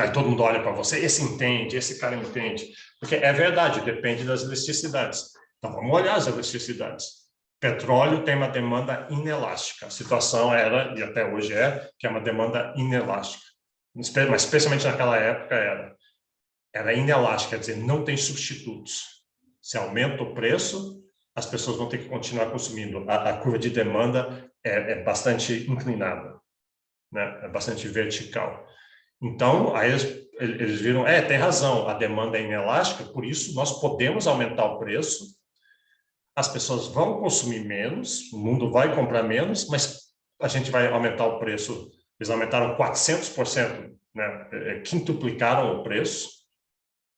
Aí todo mundo olha para você, esse entende, esse cara entende. Porque é verdade, depende das elasticidades. Então vamos olhar as elasticidades. Petróleo tem uma demanda inelástica. A situação era, e até hoje que é uma demanda inelástica. Mas especialmente naquela época era inelástica, quer dizer, não tem substitutos. Se aumenta o preço, as pessoas vão ter que continuar consumindo. A curva de demanda é bastante inclinada, né? É bastante vertical. Então, aí eles viram, tem razão, a demanda é inelástica, por isso nós podemos aumentar o preço, as pessoas vão consumir menos, o mundo vai comprar menos, mas a gente vai aumentar o preço. Eles aumentaram 400%, né? Quintuplicaram o preço,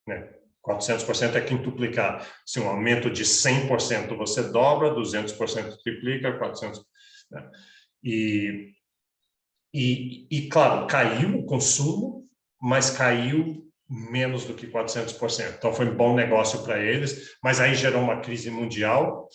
né? 400% é quintuplicar. Se um aumento de 100% você dobra, 200% triplica, 400%. Né? E, claro, caiu o consumo, mas caiu menos do que 400%. Então, foi um bom negócio para eles, mas aí gerou uma crise mundial.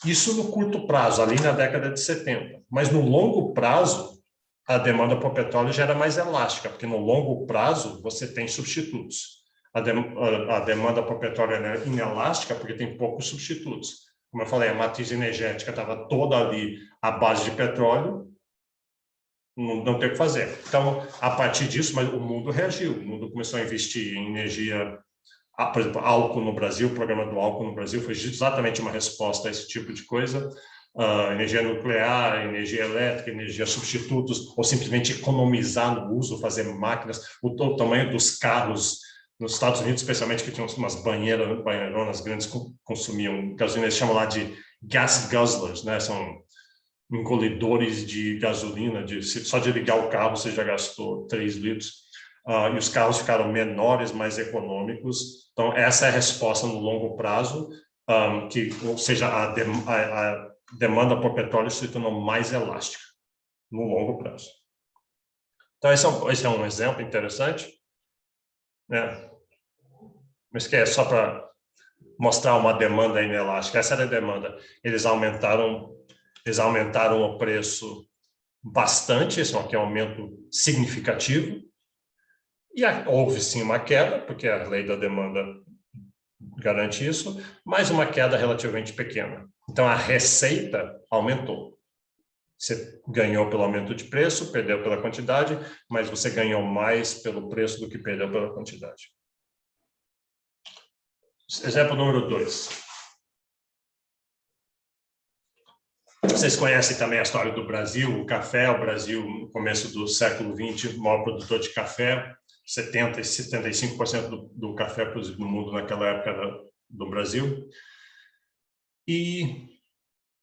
Isso no curto prazo, ali na década de 70. Mas no longo prazo, a demanda por petróleo já era mais elástica, porque no longo prazo você tem substitutos. A demanda por petróleo é inelástica porque tem poucos substitutos. Como eu falei, a matriz energética estava toda ali à base de petróleo, não tem o que fazer. Então, a partir disso, mas o mundo reagiu, o mundo começou a investir em energia, por exemplo, álcool no Brasil, o programa do álcool no Brasil foi exatamente uma resposta a esse tipo de coisa, energia nuclear, energia elétrica, energia substitutos, ou simplesmente economizar no uso, fazer máquinas, o tamanho dos carros nos Estados Unidos, especialmente, que tinham umas banheironas grandes, consumiam gasolina, eles chamam lá de gas guzzlers, né? São engolidores de gasolina, só de ligar o carro você já gastou 3 litros, e os carros ficaram menores, mais econômicos. Então, essa é a resposta no longo prazo, ou seja, a demanda por petróleo se tornou mais elástica no longo prazo. Então, esse é um exemplo interessante, né? Mas que é só para mostrar uma demanda inelástica. Essa era a demanda. Eles aumentaram o preço bastante, esse aqui é um aumento significativo, e houve sim uma queda, porque a lei da demanda garante isso, mas uma queda relativamente pequena. Então, a receita aumentou. Você ganhou pelo aumento de preço, perdeu pela quantidade, mas você ganhou mais pelo preço do que perdeu pela quantidade. Exemplo número 2. Vocês conhecem também a história do Brasil, o café. O Brasil, no começo do século XX, o maior produtor de café. 70% e 75% do café produzido no mundo naquela época era do Brasil. E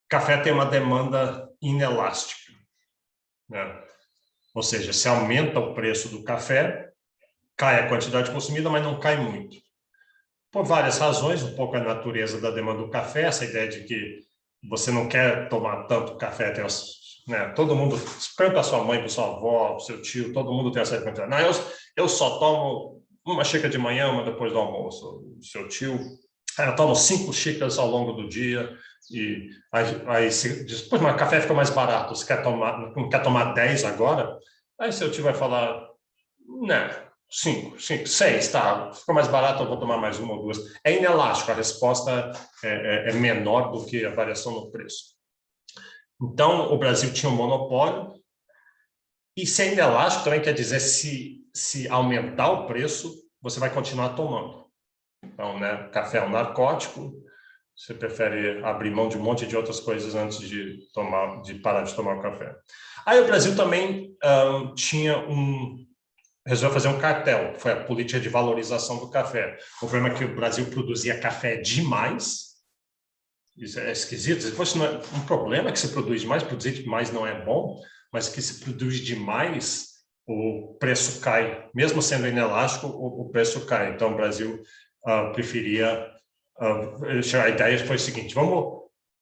café tem uma demanda inelástica, né? Ou seja, se aumenta o preço do café, cai a quantidade consumida, mas não cai muito. Por várias razões, um pouco a natureza da demanda do café, essa ideia de que você não quer tomar tanto café, tem né, todo mundo, pergunta para sua mãe, para sua avó, para o seu tio, todo mundo tem essa ideia. Não, eu só tomo uma xícara de manhã, uma depois do almoço. O seu tio, eu tomo 5 xícaras ao longo do dia, e aí você diz, pois, mas o café fica mais barato, você não quer tomar 10 agora? Aí seu tio vai falar, né, 5, 6, tá, ficou mais barato, eu vou tomar mais uma ou duas. É inelástico, a resposta é menor do que a variação no preço. Então, o Brasil tinha um monopólio, e ser inelástico também quer dizer se aumentar o preço, você vai continuar tomando. Então, né, café é um narcótico, você prefere abrir mão de um monte de outras coisas antes de parar de tomar o café. Aí o Brasil também resolveu fazer um cartel, foi a política de valorização do café. O problema é que o Brasil produzia café demais, isso é esquisito, depois não é um problema que se produz demais, produzir demais não é bom, mas que se produz demais, o preço cai, mesmo sendo inelástico, o preço cai. Então o Brasil preferia, a ideia foi o seguinte,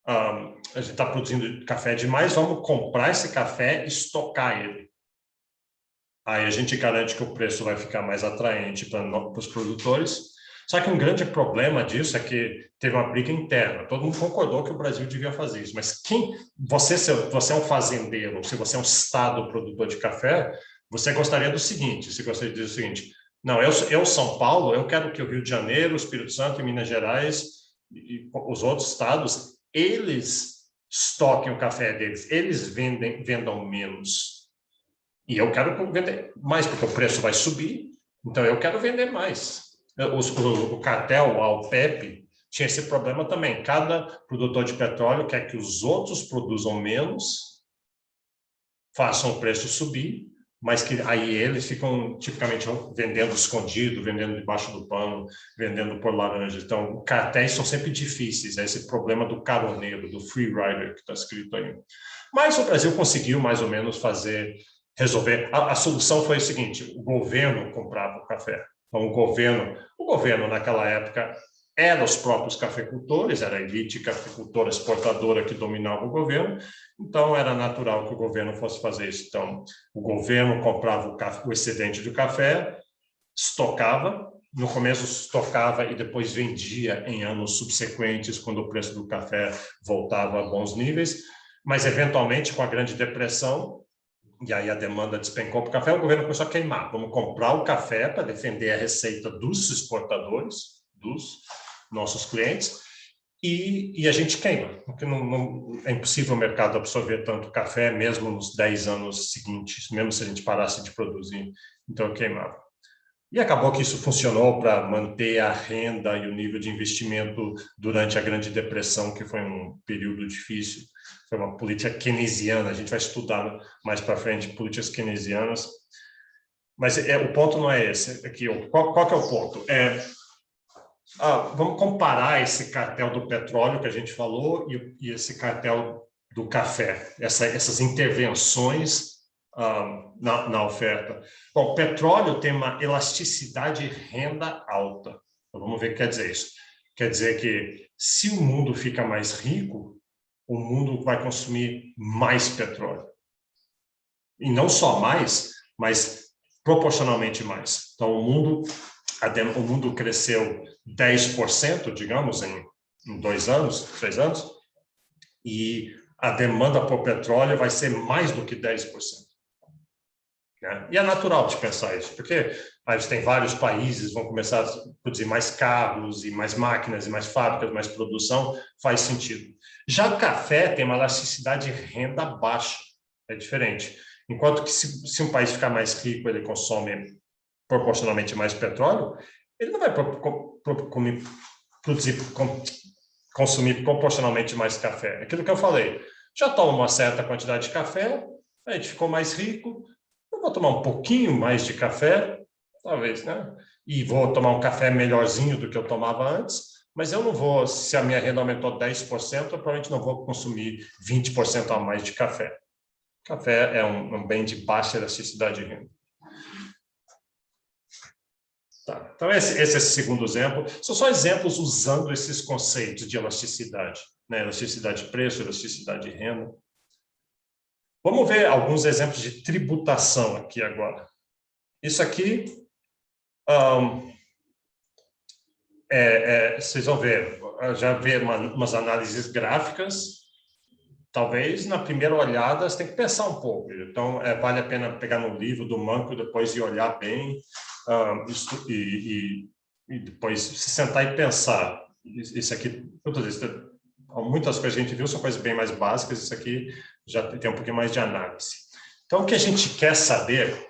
a gente está produzindo café demais, vamos comprar esse café e estocar ele. Aí a gente garante que o preço vai ficar mais atraente para os produtores. Só que um grande problema disso é que teve uma briga interna. Todo mundo concordou que o Brasil devia fazer isso. Mas se você é um fazendeiro, se você é um estado produtor de café, você gostaria do seguinte, você gostaria de dizer o seguinte, não, eu São Paulo, eu quero que o Rio de Janeiro, o Espírito Santo e Minas Gerais e os outros estados, eles estoquem o café deles, eles vendam menos. E eu quero vender mais, porque o preço vai subir, então eu quero vender mais. O cartel, a OPEP, tinha esse problema também. Cada produtor de petróleo quer que os outros produzam menos, façam o preço subir, mas que aí eles ficam tipicamente vendendo escondido, vendendo debaixo do pano, vendendo por laranja. Então, cartéis são sempre difíceis. É esse problema do caroneiro, do free rider que está escrito aí. Mas o Brasil conseguiu mais ou menos resolver. A solução foi o seguinte: o governo comprava o café. Então, o governo naquela época eram os próprios cafeicultores, era a elite cafeicultora exportadora que dominava o governo, então era natural que o governo fosse fazer isso. Então, o governo comprava o excedente do café, estocava, no começo estocava e depois vendia em anos subsequentes, quando o preço do café voltava a bons níveis, mas eventualmente com a Grande Depressão, e aí a demanda despencou para o café, o governo começou a queimar. Vamos comprar o café para defender a receita dos exportadores, dos nossos clientes, e a gente queima, porque é impossível o mercado absorver tanto café, mesmo nos 10 anos seguintes, mesmo se a gente parasse de produzir. Então, eu queimava. E acabou que isso funcionou para manter a renda e o nível de investimento durante a Grande Depressão, que foi um período difícil. Foi uma política keynesiana, a gente vai estudar mais para frente políticas keynesianas. Mas o ponto não é esse. Aqui, qual que é o ponto? Vamos comparar esse cartel do petróleo que a gente falou e esse cartel do café, essas intervenções na oferta. Bom, o petróleo tem uma elasticidade de renda alta. Então, vamos ver o que quer dizer isso. Quer dizer que se o mundo fica mais rico, o mundo vai consumir mais petróleo. E não só mais, mas proporcionalmente mais. Então, o mundo cresceu 10%, digamos, em 2 anos, 3 anos, e a demanda por petróleo vai ser mais do que 10%. Né? E é natural de pensar isso, porque aí você tem vários países vão começar a produzir mais carros, e mais máquinas, e mais fábricas, mais produção, faz sentido. Já o café tem uma elasticidade de renda baixa, é diferente. Enquanto que se um país ficar mais rico, ele consome proporcionalmente mais petróleo, ele não vai consumir proporcionalmente mais café. Aquilo que eu falei, já toma uma certa quantidade de café, a gente ficou mais rico, eu vou tomar um pouquinho mais de café, talvez, né? E vou tomar um café melhorzinho do que eu tomava antes, mas eu não vou, se a minha renda aumentou 10%, eu provavelmente não vou consumir 20% a mais de café. Café é um bem de baixa elasticidade de renda. Tá. Então, esse é o segundo exemplo. São só exemplos usando esses conceitos de elasticidade, né? Elasticidade de preço, elasticidade de renda. Vamos ver alguns exemplos de tributação aqui agora. Isso aqui, vocês vão ver, já ver umas análises gráficas. Talvez, na primeira olhada, você tem que pensar um pouco. Então, vale a pena pegar no livro do Manco, depois ir olhar bem, e depois se sentar e pensar. Isso aqui, muitas coisas que a gente viu são coisas bem mais básicas, isso aqui já tem um pouquinho mais de análise. Então, o que a gente quer saber,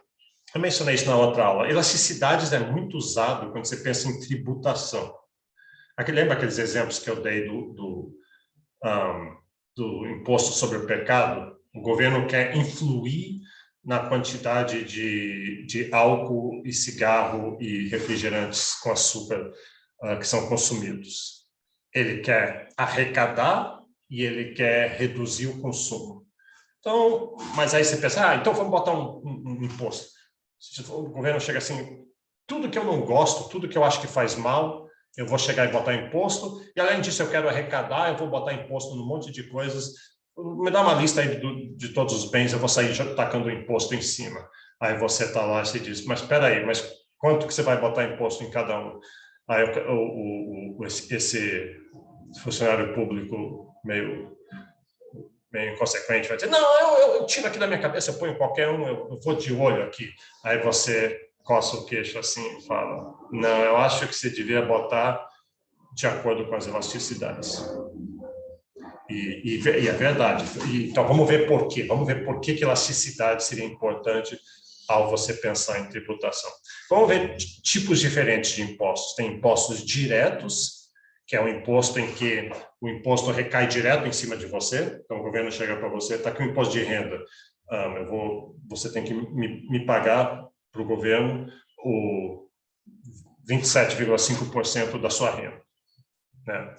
eu mencionei isso na outra aula, elasticidades é muito usado quando você pensa em tributação. Aqui, lembra aqueles exemplos que eu dei do imposto sobre o pecado? O governo quer influir na quantidade de álcool e cigarro e refrigerantes com açúcar que são consumidos. Ele quer arrecadar e ele quer reduzir o consumo. Então, mas aí você pensa, então vamos botar um imposto. O governo chega assim, tudo que eu não gosto, tudo que eu acho que faz mal, eu vou chegar e botar imposto, e além disso eu quero arrecadar, eu vou botar imposto num monte de coisas. Me dá uma lista aí de todos os bens, eu vou sair tacando imposto em cima. Aí você está lá e se diz, mas espera aí, mas quanto que você vai botar imposto em cada um? Aí esse funcionário público meio inconsequente vai dizer, não, eu tiro aqui da minha cabeça, eu ponho qualquer um, eu vou de olho aqui. Aí você coça o queixo assim e fala, não, eu acho que você devia botar de acordo com as elasticidades. E é verdade. Então, vamos ver por quê. Vamos ver por que elasticidade seria importante ao você pensar em tributação. Vamos ver tipos diferentes de impostos. Tem impostos diretos, que é um imposto em que o imposto recai direto em cima de você. Então, o governo chega para você, está aqui o imposto de renda. Você tem que me pagar para o governo o 27,5% da sua renda, né?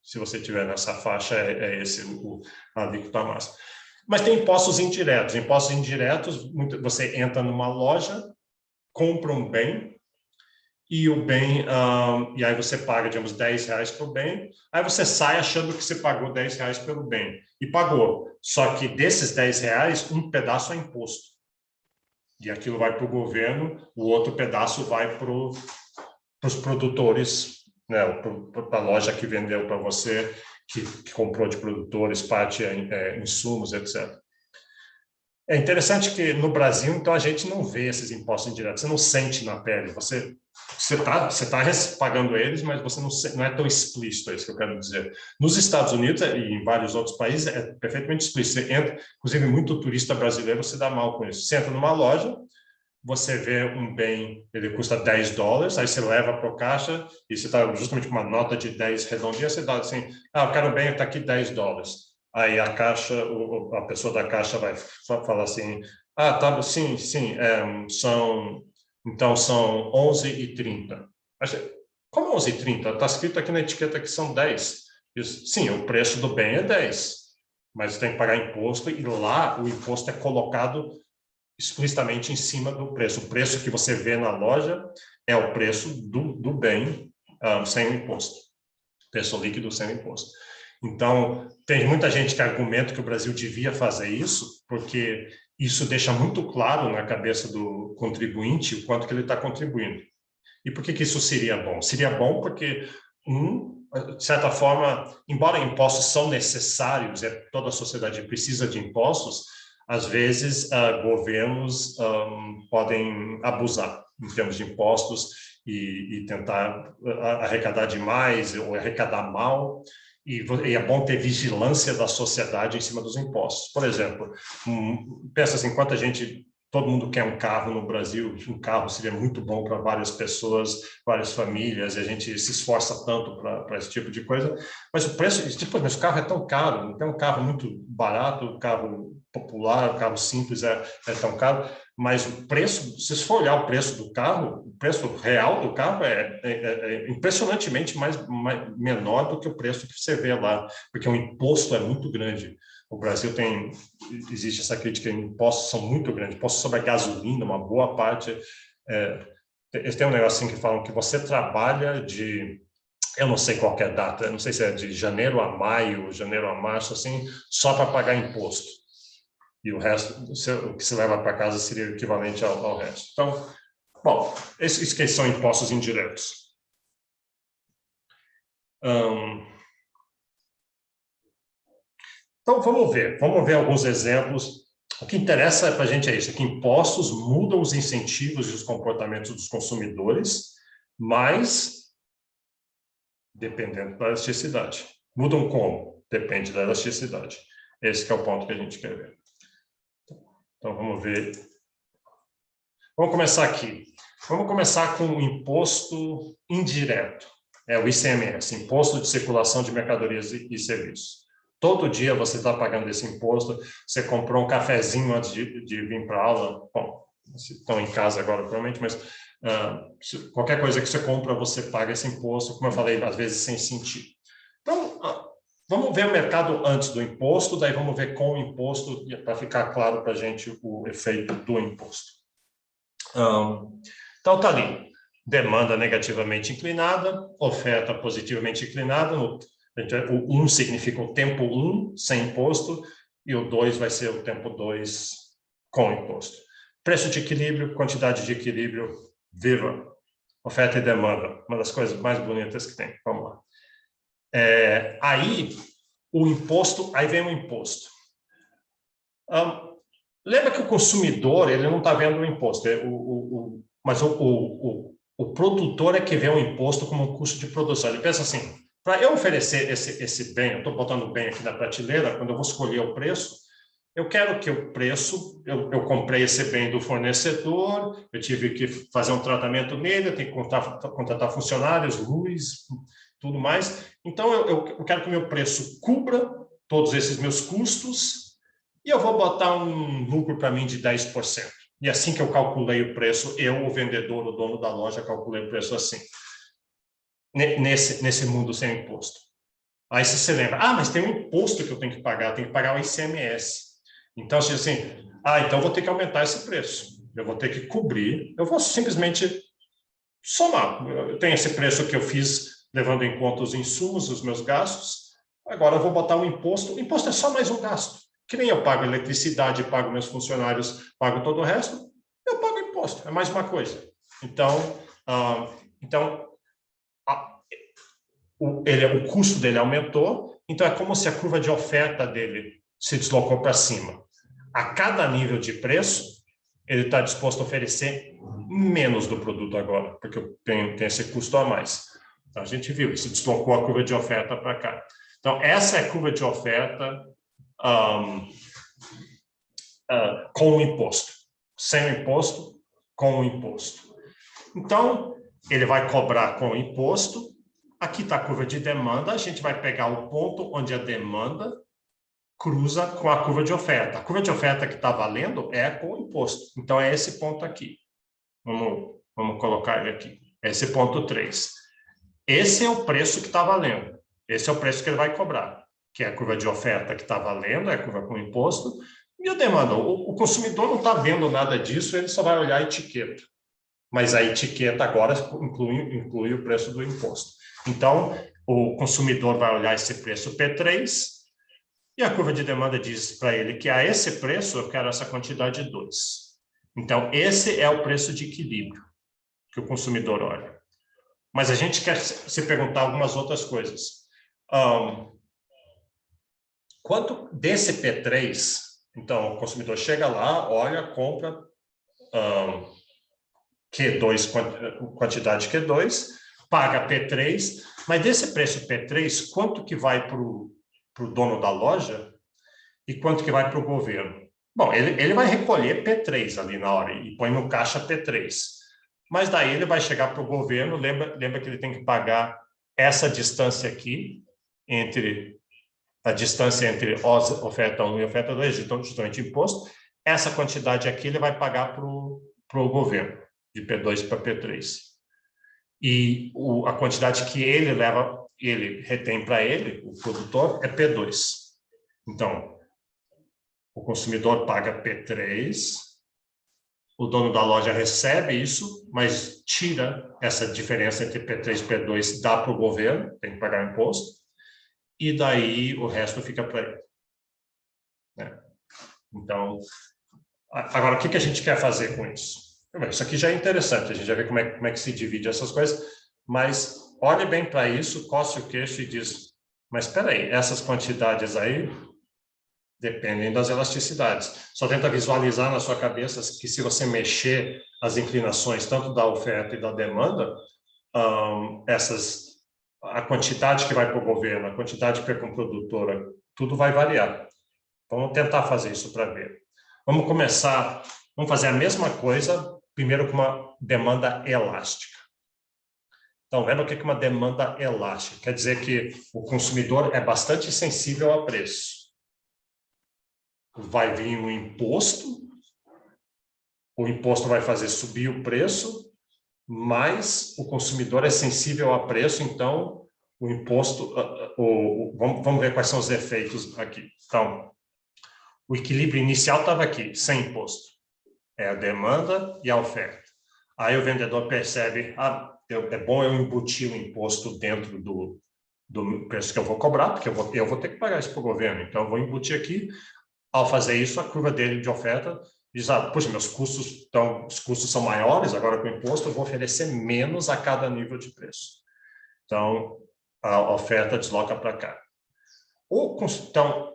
Se você tiver nessa faixa, é esse a alíquota máxima. Mas tem impostos indiretos. Impostos indiretos, você entra numa loja, compra um bem, e o bem, e aí você paga, digamos, R$10 por bem, aí você sai achando que você pagou R$10 pelo bem, e pagou. Só que desses R$10, um pedaço é imposto. E aquilo vai para o governo, o outro pedaço vai para os produtores, né, para a loja que vendeu para você, que comprou de produtores, parte insumos, etc. É interessante que no Brasil, então, a gente não vê esses impostos indiretos, você não sente na pele, você tá pagando eles, mas você não é tão explícito, é isso que eu quero dizer. Nos Estados Unidos e em vários outros países é perfeitamente explícito. Você entra, inclusive muito turista brasileiro se dá mal com isso. Você entra numa loja, você vê um bem, ele custa $10, aí você leva para o caixa e você está justamente com uma nota de 10 redondinha, você dá assim, eu quero um bem, está aqui $10. Aí a caixa, a pessoa da caixa vai falar assim, tá, sim, então são 11,30. Como 11,30? Está escrito aqui na etiqueta que são 10. Sim, o preço do bem é 10, mas tem que pagar imposto e lá o imposto é colocado explicitamente em cima do preço. O preço que você vê na loja é o preço do bem sem o imposto. Preço líquido sem o imposto. Então, tem muita gente que argumenta que o Brasil devia fazer isso, porque isso deixa muito claro na cabeça do contribuinte o quanto que ele está contribuindo. E por que isso seria bom? Seria bom porque, de certa forma, embora impostos são necessários, toda a sociedade precisa de impostos, às vezes governos podem abusar em termos de impostos e tentar arrecadar demais ou arrecadar mal, e é bom ter vigilância da sociedade em cima dos impostos. Por exemplo, pensa assim, quanta gente... Todo mundo quer um carro no Brasil, um carro seria muito bom para várias pessoas, várias famílias, e a gente se esforça tanto para esse tipo de coisa, mas o preço, mas o carro é tão caro, não tem um carro muito barato, um carro popular, um carro simples é tão caro, mas o preço, se você for olhar o preço do carro, o preço real do carro é impressionantemente menor do que o preço que você vê lá, porque o imposto é muito grande. O Brasil existe essa crítica, impostos são muito grandes, impostos sobre a gasolina, uma boa parte. Eles têm um negocinho que falam que você trabalha eu não sei qual é a data, não sei se é de janeiro a maio, janeiro a março, assim, só para pagar imposto. E o resto, o que você leva para casa seria o equivalente ao resto. Então, bom, esses que são impostos indiretos. Então, vamos ver alguns exemplos. O que interessa para a gente é isso, que impostos mudam os incentivos e os comportamentos dos consumidores, mas dependendo da elasticidade. Mudam como? Depende da elasticidade. Esse que é o ponto que a gente quer ver. Então, vamos ver. Vamos começar aqui. Vamos começar com o imposto indireto. É o ICMS, Imposto de Circulação de Mercadorias e Serviços. Todo dia você está pagando esse imposto, você comprou um cafezinho antes de vir para a aula, bom, vocês estão em casa agora provavelmente, mas qualquer coisa que você compra, você paga esse imposto, como eu falei, às vezes sem sentir. Então, vamos ver o mercado antes do imposto, daí vamos ver com o imposto, para ficar claro para a gente o efeito do imposto. Então, está ali, demanda negativamente inclinada, oferta positivamente inclinada, o 1 significa o tempo 1 sem imposto, e o 2 vai ser o tempo 2 com imposto. Preço de equilíbrio, quantidade de equilíbrio, viva. Oferta e demanda, uma das coisas mais bonitas que tem. Vamos lá. Aí vem o imposto. Lembra que o consumidor, ele não está vendo o imposto, mas o produtor é que vê o imposto como um custo de produção. Ele pensa assim, para eu oferecer esse bem, eu estou botando o bem aqui na prateleira, quando eu vou escolher o preço, eu quero que o preço, eu comprei esse bem do fornecedor, eu tive que fazer um tratamento nele, eu tenho que contratar funcionários, luz, tudo mais. Então, eu quero que o meu preço cubra todos esses meus custos e eu vou botar um lucro para mim de 10%. E assim que eu calculei o preço, o vendedor, o dono da loja, calculei o preço assim. Nesse mundo sem imposto. Aí você lembra, mas tem um imposto que eu tenho que pagar o ICMS. Então, assim, então eu vou ter que aumentar esse preço. Eu vou ter que cobrir, eu vou simplesmente somar. Eu tenho esse preço que eu fiz, levando em conta os insumos, os meus gastos. Agora eu vou botar um imposto. O imposto é só mais um gasto. Que nem eu pago eletricidade, pago meus funcionários, pago todo o resto, eu pago imposto. É mais uma coisa. Então o custo dele aumentou, então é como se a curva de oferta dele se deslocou para cima. A cada nível de preço, ele está disposto a oferecer menos do produto agora, porque tem esse custo a mais. Então, a gente viu, se deslocou a curva de oferta para cá. Então, essa é a curva de oferta com o imposto. Sem o imposto, com o imposto. Então, ele vai cobrar com o imposto. Aqui está a curva de demanda, a gente vai pegar o ponto onde a demanda cruza com a curva de oferta. A curva de oferta que está valendo é com o imposto. Então, é esse ponto aqui. Vamos colocar ele aqui. Esse ponto 3. Esse é o preço que está valendo. Esse é o preço que ele vai cobrar, que é a curva de oferta que está valendo, é a curva com imposto. E a demanda, o consumidor não está vendo nada disso, ele só vai olhar a etiqueta. Mas a etiqueta agora inclui o preço do imposto. Então, o consumidor vai olhar esse preço P3 e a curva de demanda diz para ele que a esse preço eu quero essa quantidade 2. Então, esse é o preço de equilíbrio que o consumidor olha. Mas a gente quer se perguntar algumas outras coisas. Quanto desse P3, então o consumidor chega lá, olha, compra Q2, quantidade Q2, paga P3, mas desse preço P3, quanto que vai para o dono da loja e quanto que vai para o governo? Bom, ele vai recolher P3 ali na hora e põe no caixa P3. Mas daí ele vai chegar para o governo, lembra que ele tem que pagar essa distância aqui, a distância entre oferta 1 e oferta 2, justamente imposto. Essa quantidade aqui ele vai pagar para o governo, de P2 para P3. E a quantidade que ele retém para ele, o produtor, é P2. Então, o consumidor paga P3, o dono da loja recebe isso, mas tira essa diferença entre P3 e P2, dá para o governo, tem que pagar imposto, e daí o resto fica para ele. Né? Então, agora, o que a gente quer fazer com isso? Isso aqui já é interessante, a gente já vê como é que se divide essas coisas, mas olhe bem para isso, coce o queixo e diz, mas espera aí, essas quantidades aí dependem das elasticidades. Só tenta visualizar na sua cabeça que se você mexer as inclinações tanto da oferta e da demanda, a quantidade que vai para o governo, a quantidade que vai para a produtora, tudo vai variar. Vamos tentar fazer isso para ver. Vamos fazer a mesma coisa, primeiro com uma demanda elástica. Então, lembra o que é uma demanda elástica? Quer dizer que o consumidor é bastante sensível a preço. Vai vir um imposto, o imposto vai fazer subir o preço, mas o consumidor é sensível a preço, então o imposto... vamos ver quais são os efeitos aqui. Então, o equilíbrio inicial estava aqui, sem imposto. É a demanda e a oferta. Aí o vendedor percebe, é bom eu embutir o imposto dentro do preço que eu vou cobrar, porque eu vou ter que pagar isso para o governo, então eu vou embutir aqui. Ao fazer isso, a curva dele de oferta diz, puxa, os custos são maiores, agora com o imposto eu vou oferecer menos a cada nível de preço. Então, a oferta desloca para cá. Então,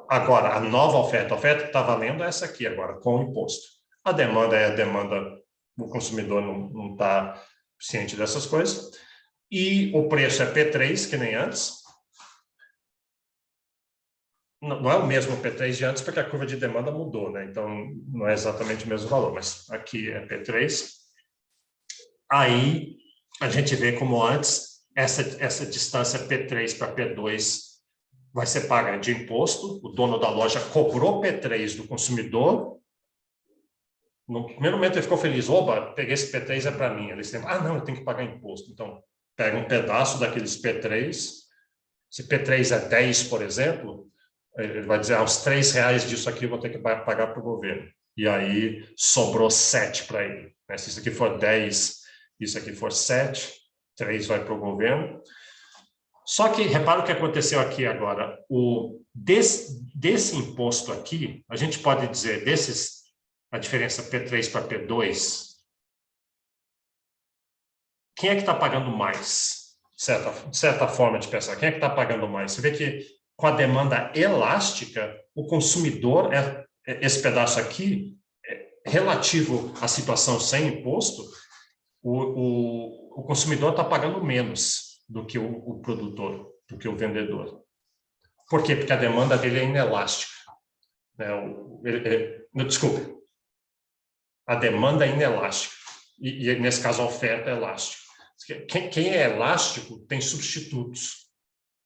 agora, a nova oferta, a oferta que está valendo é essa aqui agora, com o imposto. A demanda é a demanda, o consumidor não está ciente dessas coisas. E o preço é P3, que nem antes. Não é o mesmo P3 de antes, porque a curva de demanda mudou, né? Então, não é exatamente o mesmo valor, mas aqui é P3. Aí, a gente vê como antes, essa distância P3 para P2 vai ser paga de imposto. O dono da loja cobrou P3 do consumidor. No primeiro momento ele ficou feliz, oba, peguei esse P3, é para mim. Ele disse, não, eu tenho que pagar imposto. Então, pega um pedaço daqueles P3. Se P3 é 10, por exemplo, ele vai dizer, uns R$3 disso aqui eu vou ter que pagar para o governo. E aí sobrou 7 para ele. Se isso aqui for 10, isso aqui for 7, 3 vai para o governo. Só que, repara o que aconteceu aqui agora. Desse imposto aqui, a gente pode dizer, a diferença P3 para P2, quem é que está pagando mais? Certa forma de pensar. Quem é que está pagando mais? Você vê que com a demanda elástica, o consumidor, esse pedaço aqui, relativo à situação sem imposto, o consumidor está pagando menos do que o produtor, do que o vendedor. Por quê? Porque a demanda dele é inelástica. Desculpe. A demanda é inelástica. E nesse caso, a oferta é elástica. Quem é elástico tem substitutos.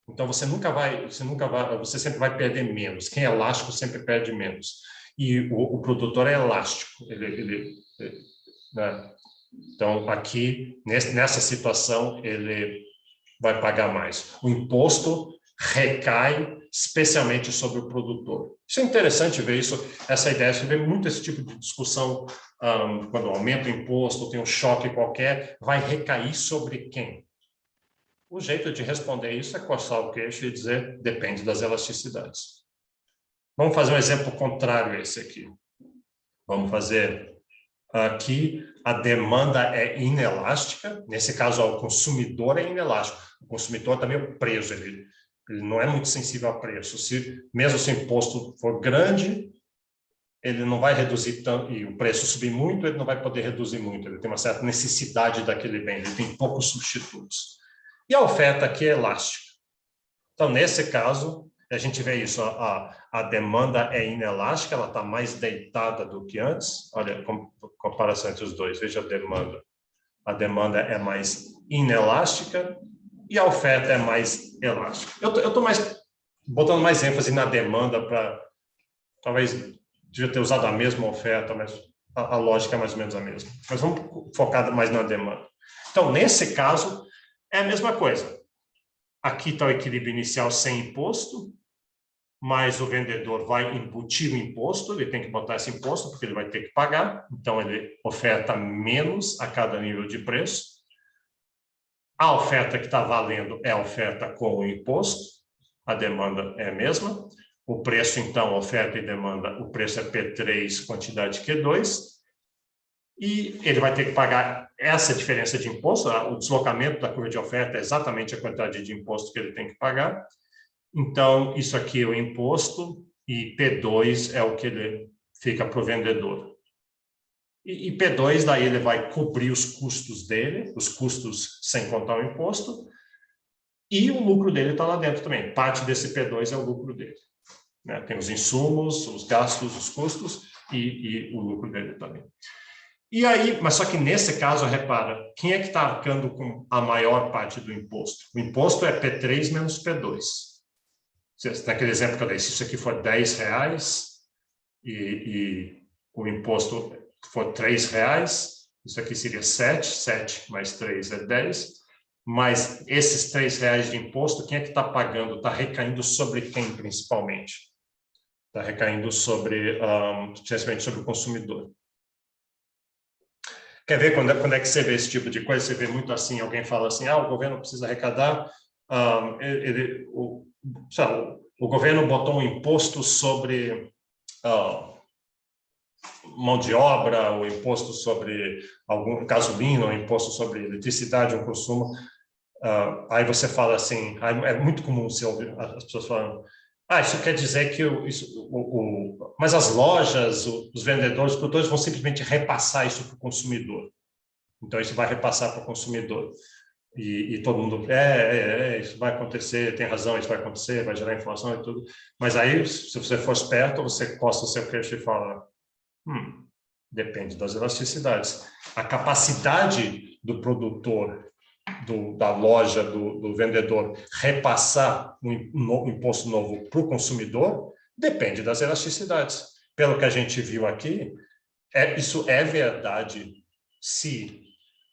Então, você sempre vai perder menos. Quem é elástico sempre perde menos. E o produtor é elástico. Né? Então, aqui, nessa situação, ele vai pagar mais. O imposto recai especialmente sobre o produtor. Isso é interessante ver isso, essa ideia. Você vê muito esse tipo de discussão quando aumenta o imposto, tem um choque qualquer, vai recair sobre quem? O jeito de responder isso é coçar o queixo e dizer depende das elasticidades. Vamos fazer um exemplo contrário a esse aqui. Vamos fazer Aqui, a demanda é inelástica. Nesse caso, o consumidor é inelástico. O consumidor também é o preço. Ele não é muito sensível a preço. Mesmo se o imposto for grande, ele não vai reduzir tanto, e o preço subir muito, ele não vai poder reduzir muito. Ele tem uma certa necessidade daquele bem. Ele tem poucos substitutos. E a oferta aqui é elástica. Então, nesse caso, a gente vê isso, a demanda é inelástica, ela está mais deitada do que antes. Olha, comparação entre os dois, veja a demanda. A demanda é mais inelástica e a oferta é mais elástica. Eu estou botando mais ênfase na demanda para, talvez, devia ter usado a mesma oferta, mas a lógica é mais ou menos a mesma. Mas vamos focar mais na demanda. Então, nesse caso, é a mesma coisa. Aqui está o equilíbrio inicial sem imposto, mas o vendedor vai embutir o imposto, ele tem que botar esse imposto, porque ele vai ter que pagar, então ele oferta menos a cada nível de preço. A oferta que está valendo é a oferta com o imposto, a demanda é a mesma. O preço, então, oferta e demanda, o preço é P3, quantidade Q2, e ele vai ter que pagar essa diferença de imposto, o deslocamento da curva de oferta é exatamente a quantidade de imposto que ele tem que pagar. Então, isso aqui é o imposto, e P2 é o que ele fica para o vendedor. E P2, daí ele vai cobrir os custos dele, os custos sem contar o imposto, e o lucro dele está lá dentro também. Parte desse P2 é o lucro dele. Né? Tem os insumos, os gastos, os custos, e o lucro dele também. E aí, mas só que nesse caso, repara, quem é que está arcando com a maior parte do imposto? O imposto é P3 menos P2. Naquele exemplo que eu dei, se isso aqui for R$10 e o imposto for R$3, isso aqui seria 7 mais 3 é 10, mas esses R$3 de imposto, quem é que está pagando? Está recaindo sobre quem, principalmente? Está recaindo sobre, especialmente sobre o consumidor. Quer ver quando é que você vê esse tipo de coisa? Você vê muito assim, alguém fala assim, o governo precisa arrecadar, o governo botou um imposto sobre mão de obra, o imposto sobre gasolina, o imposto sobre eletricidade, um consumo. Aí você fala assim, é muito comum você ouvir as pessoas falando, isso quer dizer que mas as lojas, os vendedores, os produtores vão simplesmente repassar isso para o consumidor. Então, isso vai repassar para o consumidor. E todo mundo, isso vai acontecer, tem razão, isso vai acontecer, vai gerar inflação e tudo. Mas aí, se você for esperto, você costa o seu queixo e fala, depende das elasticidades. A capacidade do produtor, da loja, do vendedor, repassar um imposto novo para o consumidor, depende das elasticidades. Pelo que a gente viu aqui, isso é verdade se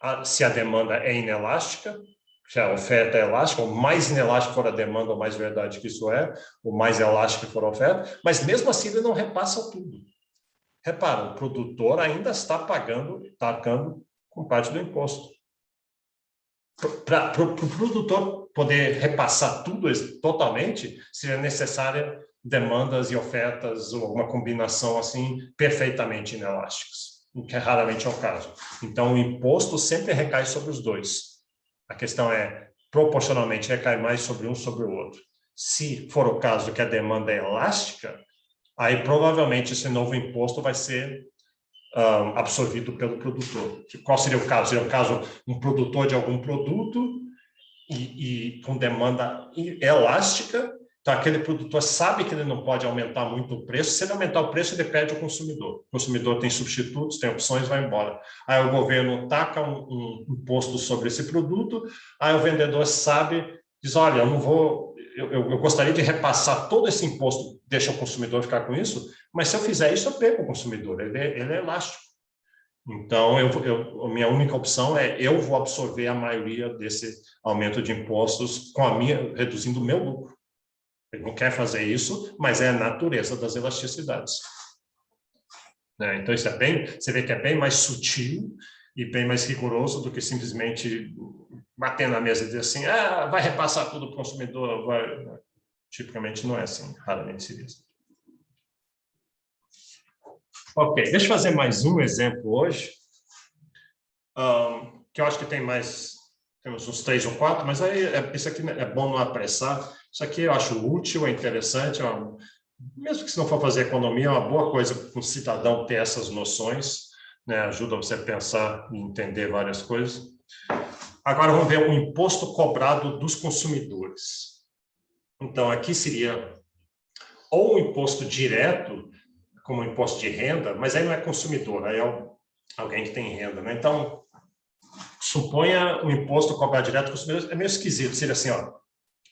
a demanda é inelástica, se a oferta é elástica, o mais inelástico for a demanda, o mais verdade que isso é, o mais elástico for a oferta, mas mesmo assim ele não repassa tudo. Repara, o produtor ainda está arcando com parte do imposto. Para o produtor poder repassar tudo totalmente, seria necessária demandas e ofertas, ou alguma combinação assim, perfeitamente inelásticas, o que raramente é o caso. Então, o imposto sempre recai sobre os dois. A questão é, proporcionalmente, recai mais sobre um sobre o outro. Se for o caso que a demanda é elástica, aí provavelmente esse novo imposto vai ser absorvido pelo produtor. Qual seria o caso? Seria o caso um produtor de algum produto e com demanda elástica, então aquele produtor sabe que ele não pode aumentar muito o preço, se ele aumentar o preço, ele perde o consumidor. O consumidor tem substitutos, tem opções, vai embora. Aí o governo taca um imposto sobre esse produto, aí o vendedor sabe, diz, olha, eu não vou... Eu gostaria de repassar todo esse imposto, deixa o consumidor ficar com isso, mas se eu fizer isso, eu perco o consumidor, ele é elástico. Então, a minha única opção é eu vou absorver a maioria desse aumento de impostos reduzindo o meu lucro. Ele não quer fazer isso, mas é a natureza das elasticidades. Né? Então, isso você vê que é bem mais sutil e bem mais rigoroso do que simplesmente bater na mesa e dizer assim, vai repassar tudo para o consumidor. Tipicamente não é assim, raramente seria assim. Ok, deixa eu fazer mais um exemplo hoje, que eu acho que tem mais, temos uns 3 ou 4, mas aí isso aqui é bom não apressar. Isso aqui eu acho útil, é interessante, mesmo que se não for fazer economia, é uma boa coisa para um cidadão ter essas noções, né? Ajuda você a pensar e entender várias coisas. Agora vamos ver o imposto cobrado dos consumidores. Então, aqui seria ou um imposto direto, como imposto de renda, mas aí não é consumidor, aí é alguém que tem renda, né? Então, suponha o imposto cobrado direto dos consumidores, é meio esquisito, seria assim, ó,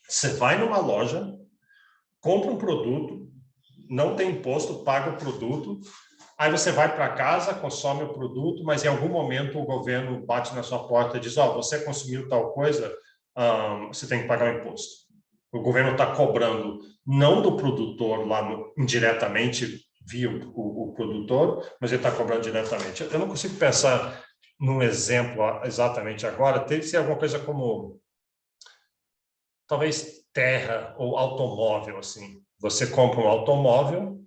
você vai numa loja, compra um produto, não tem imposto, paga o produto, aí você vai para casa, consome o produto, mas em algum momento o governo bate na sua porta e diz, ó, você consumiu tal coisa, você tem que pagar o imposto. O governo está cobrando não do produtor lá indiretamente via o produtor, mas ele está cobrando diretamente. Eu não consigo pensar num exemplo exatamente agora. Tem que ser alguma coisa como talvez terra ou automóvel, assim. Você compra um automóvel,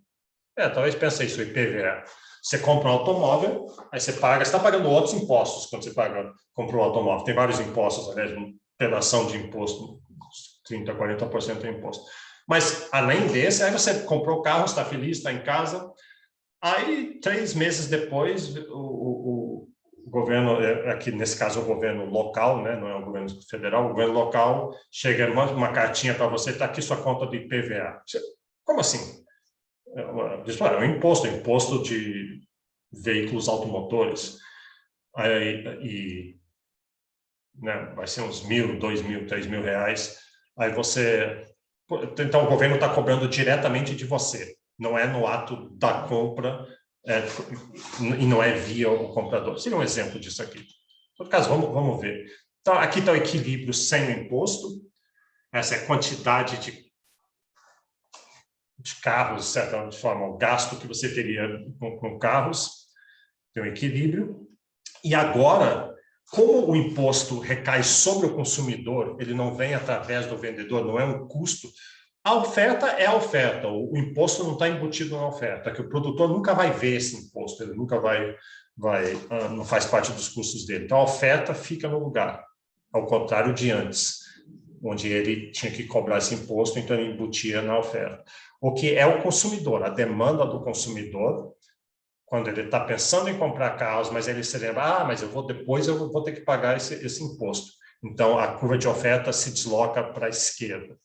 talvez pense isso, IPVA. Você compra um automóvel, aí você está pagando outros impostos quando você compra um automóvel. Tem vários impostos, aliás, uma pedação de imposto, 30%, 40% de imposto. Mas, além desse, aí você comprou o carro, está feliz, está em casa, aí 3 meses depois, o governo, aqui nesse caso o governo local, né, não é o governo federal, o governo local chega uma cartinha para você, está aqui sua conta do IPVA. Como assim? É um imposto de veículos automotores. Aí, né, vai ser uns 1.000, 2.000, 3.000 reais. Aí então o governo está cobrando diretamente de você. Não é no ato da compra e não é via o comprador. Seria um exemplo disso aqui. Em todo caso, vamos ver. Então, aqui está o equilíbrio sem o imposto. Essa é a quantidade de carros, de certa forma, o gasto que você teria com carros, tem um equilíbrio. E agora, como o imposto recai sobre o consumidor, ele não vem através do vendedor, não é um custo, a oferta é a oferta, o imposto não está embutido na oferta, que o produtor nunca vai ver esse imposto, ele nunca não faz parte dos custos dele. Então, a oferta fica no lugar, ao contrário de antes, onde ele tinha que cobrar esse imposto, então ele embutia na oferta. O que é o consumidor, a demanda do consumidor, quando ele está pensando em comprar carros, mas ele se lembra, mas depois eu vou ter que pagar esse imposto. Então, a curva de oferta se desloca para a esquerda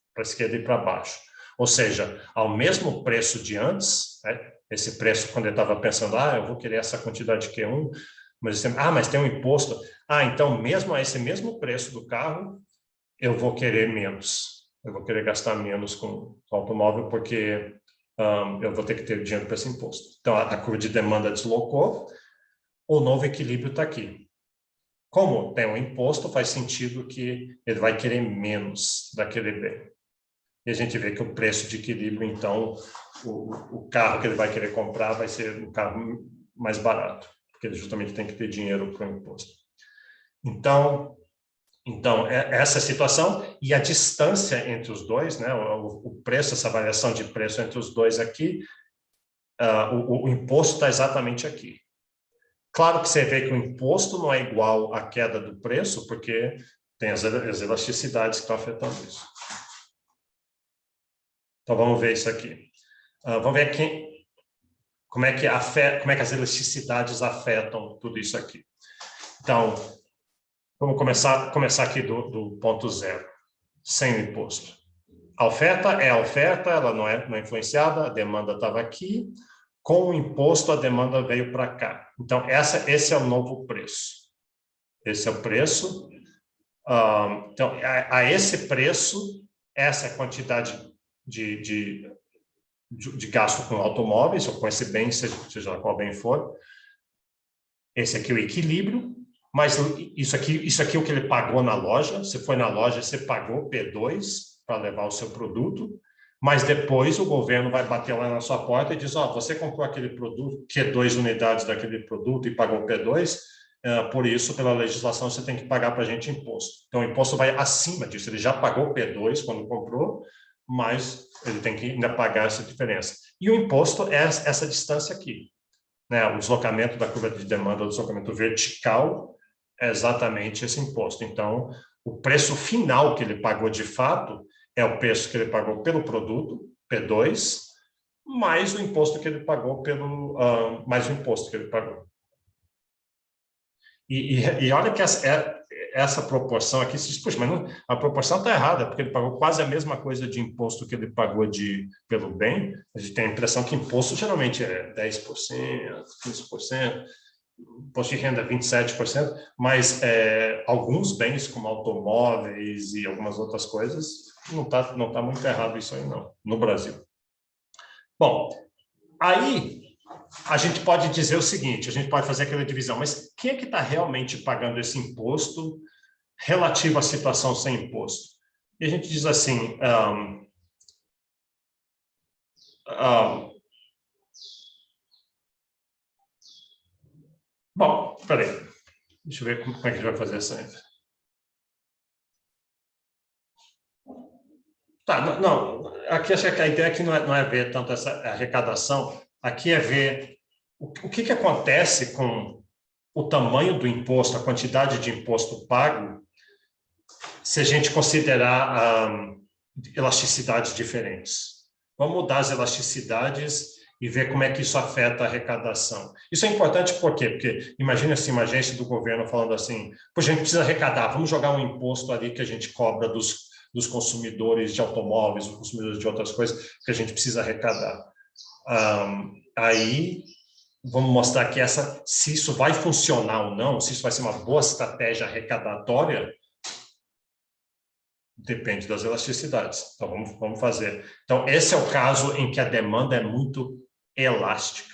e para baixo. Ou seja, ao mesmo preço de antes, né, esse preço, quando ele estava pensando, eu vou querer essa quantidade de Q1, mas tem um imposto. Então, mesmo a esse mesmo preço do carro, eu vou querer menos. Eu vou querer gastar menos com o automóvel, porque eu vou ter que ter dinheiro para esse imposto. Então, a curva de demanda deslocou, o novo equilíbrio está aqui. Como tem um imposto, faz sentido que ele vai querer menos daquele bem. E a gente vê que o preço de equilíbrio, então, o carro que ele vai querer comprar vai ser um carro mais barato, porque ele justamente tem que ter dinheiro para o imposto. Então, essa situação e a distância entre os dois, né, o preço, essa variação de preço entre os dois aqui, o imposto está exatamente aqui. Claro que você vê que o imposto não é igual à queda do preço, porque tem as elasticidades que estão afetando isso. Então, vamos ver isso aqui. Vamos ver como é que as elasticidades afetam tudo isso aqui. Então, vamos começar aqui do ponto zero, sem o imposto. A oferta é a oferta, ela não é influenciada, a demanda estava aqui. Com o imposto, a demanda veio para cá. Então, esse é o novo preço. Esse é o preço. Então, a esse preço, essa é a quantidade de gasto com automóveis, ou com esse bem, seja qual bem for. Esse aqui é o equilíbrio, mas isso aqui é o que ele pagou na loja. Você foi na loja, você pagou P2 para levar o seu produto, mas depois o governo vai bater lá na sua porta e diz, você comprou aquele produto, Q2 unidades daquele produto e pagou P2, por isso, pela legislação, você tem que pagar para a gente imposto. Então, o imposto vai acima disso. Ele já pagou P2 quando comprou, mas ele tem que ainda pagar essa diferença. E o imposto é essa distância aqui. né? O deslocamento da curva de demanda, o deslocamento vertical, é exatamente esse imposto. Então, o preço final que ele pagou de fato é o preço que ele pagou pelo produto, P2, mais o imposto que ele pagou mais o imposto que ele pagou. E olha que essa proporção aqui, se diz, puxa, mas não, a proporção está errada, porque ele pagou quase a mesma coisa de imposto que ele pagou pelo bem. A gente tem a impressão que imposto geralmente é 10%, 15%, imposto de renda 27%, mas alguns bens, como automóveis e algumas outras coisas, não tá muito errado isso aí, não, no Brasil. Bom, aí a gente pode dizer o seguinte, a gente pode fazer aquela divisão, mas quem é que está realmente pagando esse imposto relativo à situação sem imposto? E a gente diz assim, bom, peraí, deixa eu ver como é que a gente vai fazer essa ainda. Tá, não, aqui acho que a ideia aqui não é ver tanto essa arrecadação, aqui é ver o que acontece com o tamanho do imposto, a quantidade de imposto pago, se a gente considerar elasticidades diferentes. Vamos mudar as elasticidades e ver como é que isso afeta a arrecadação. Isso é importante por quê? Porque imagina assim, uma agência do governo falando assim, poxa, a gente precisa arrecadar, vamos jogar um imposto ali que a gente cobra dos consumidores de automóveis, dos consumidores de outras coisas, que a gente precisa arrecadar. Aí vamos mostrar que se isso vai funcionar ou não, se isso vai ser uma boa estratégia arrecadatória, depende das elasticidades. Então, vamos fazer. Então, esse é o caso em que a demanda é muito elástica,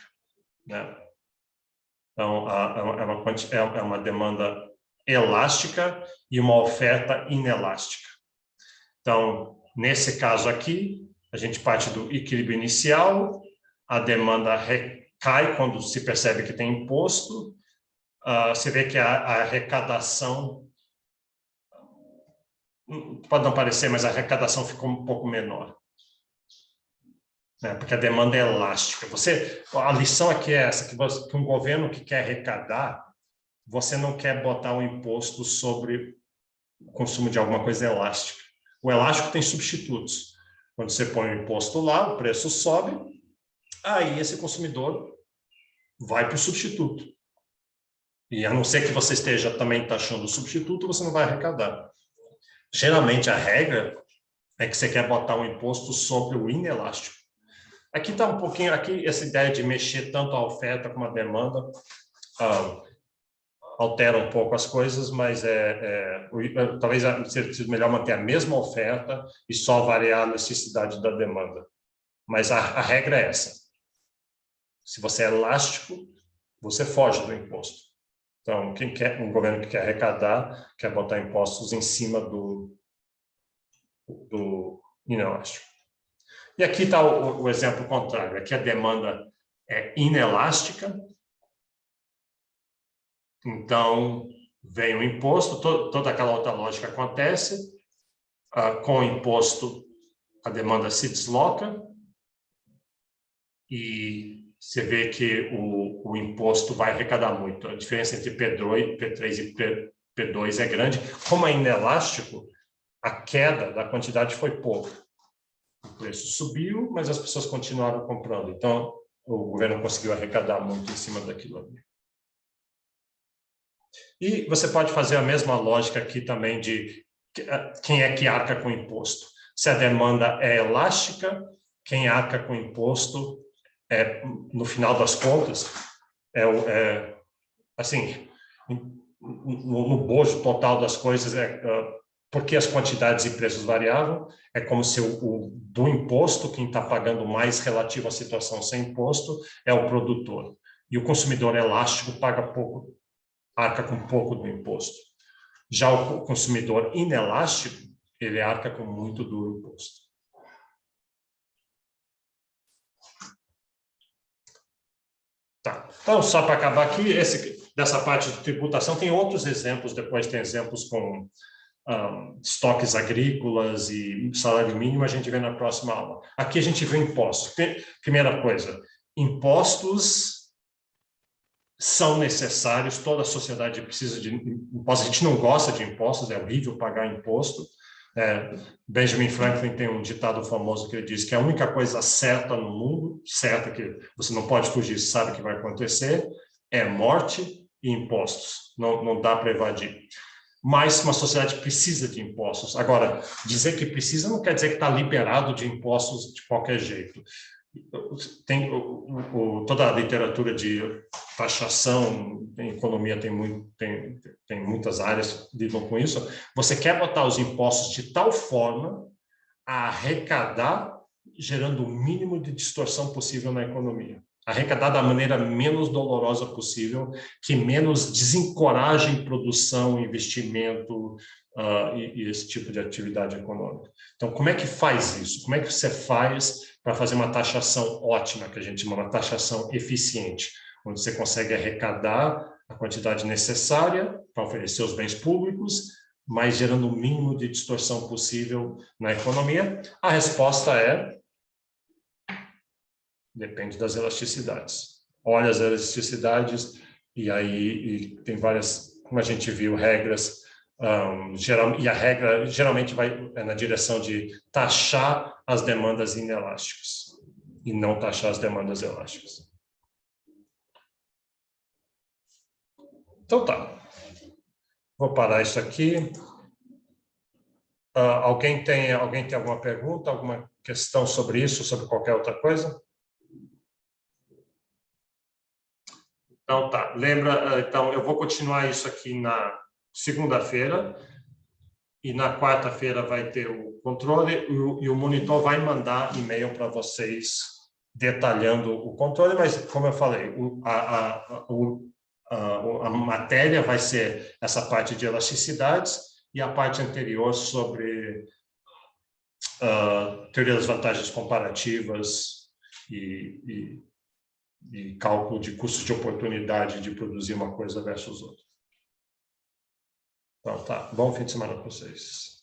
né? Então, é uma demanda elástica e uma oferta inelástica. Então, nesse caso aqui, a gente parte do equilíbrio inicial, a demanda cai quando se percebe que tem imposto, você vê que a arrecadação, pode não parecer, mas a arrecadação ficou um pouco menor, né? Porque a demanda é elástica. A lição aqui é essa, que um governo que quer arrecadar, você não quer botar um imposto sobre o consumo de alguma coisa elástica. O elástico tem substitutos. Quando você põe o imposto lá, o preço sobe, aí esse consumidor vai para o substituto. E a não ser que você esteja também taxando o substituto, você não vai arrecadar. Geralmente a regra é que você quer botar um imposto sobre o inelástico. Aqui está um pouquinho, aqui essa ideia de mexer tanto a oferta como a demanda altera um pouco as coisas, mas talvez seja melhor manter a mesma oferta e só variar a necessidade da demanda. Mas a regra é essa. Se você é elástico, você foge do imposto. Então, um governo que quer arrecadar, quer botar impostos em cima do inelástico. E aqui está o exemplo contrário. Aqui a demanda é inelástica. Então, vem o imposto, toda aquela outra lógica acontece. Com o imposto, a demanda se desloca. E você vê que o imposto vai arrecadar muito. A diferença entre P3 e P2 é grande. Como é inelástico, a queda da quantidade foi pouca. O preço subiu, mas as pessoas continuaram comprando. Então, o governo conseguiu arrecadar muito em cima daquilo ali. E você pode fazer a mesma lógica aqui também de quem é que arca com imposto. Se a demanda é elástica, quem arca com imposto no final das contas, assim, no bojo total das coisas, porque as quantidades e preços variavam, é como se do imposto, quem está pagando mais relativo à situação sem imposto é o produtor. E o consumidor elástico paga pouco, arca com pouco do imposto. Já o consumidor inelástico, ele arca com muito do imposto. Tá. Então, só para acabar aqui, dessa parte de tributação, tem outros exemplos, depois tem exemplos com estoques agrícolas e salário mínimo, a gente vê na próxima aula. Aqui a gente vê impostos. Primeira coisa, impostos são necessários, toda a sociedade precisa de impostos. A gente não gosta de impostos, é horrível pagar imposto. Benjamin Franklin tem um ditado famoso que ele diz que a única coisa certa no mundo, certa que você não pode fugir, sabe que vai acontecer, é morte e impostos. Não dá para evadir. Mas uma sociedade precisa de impostos. Agora, dizer que precisa não quer dizer que está liberado de impostos de qualquer jeito. Tem toda a literatura de taxação, em economia tem muitas áreas que lidam com isso. Você quer botar os impostos de tal forma a arrecadar, gerando o mínimo de distorção possível na economia. Arrecadar da maneira menos dolorosa possível, que menos desencoraje produção, investimento e esse tipo de atividade econômica. Então, como é que faz isso? Como é que você faz para fazer uma taxação ótima, que a gente chama de taxação eficiente, onde você consegue arrecadar a quantidade necessária para oferecer os bens públicos, mas gerando o mínimo de distorção possível na economia? A resposta é: depende das elasticidades. Olha as elasticidades e aí tem várias, como a gente viu, regras, e a regra geralmente vai na direção de taxar as demandas inelásticas e não taxar as demandas elásticas. Então tá. Vou parar isso aqui. Alguém tem alguma pergunta, alguma questão sobre isso, sobre qualquer outra coisa? Então tá, lembra, então eu vou continuar isso aqui na segunda-feira e na quarta-feira vai ter o controle e o monitor vai mandar e-mail para vocês detalhando o controle, mas como eu falei, a matéria vai ser essa parte de elasticidades e a parte anterior sobre teoria das vantagens comparativas e cálculo de custos de oportunidade de produzir uma coisa versus outra. Então, tá. Bom fim de semana para vocês.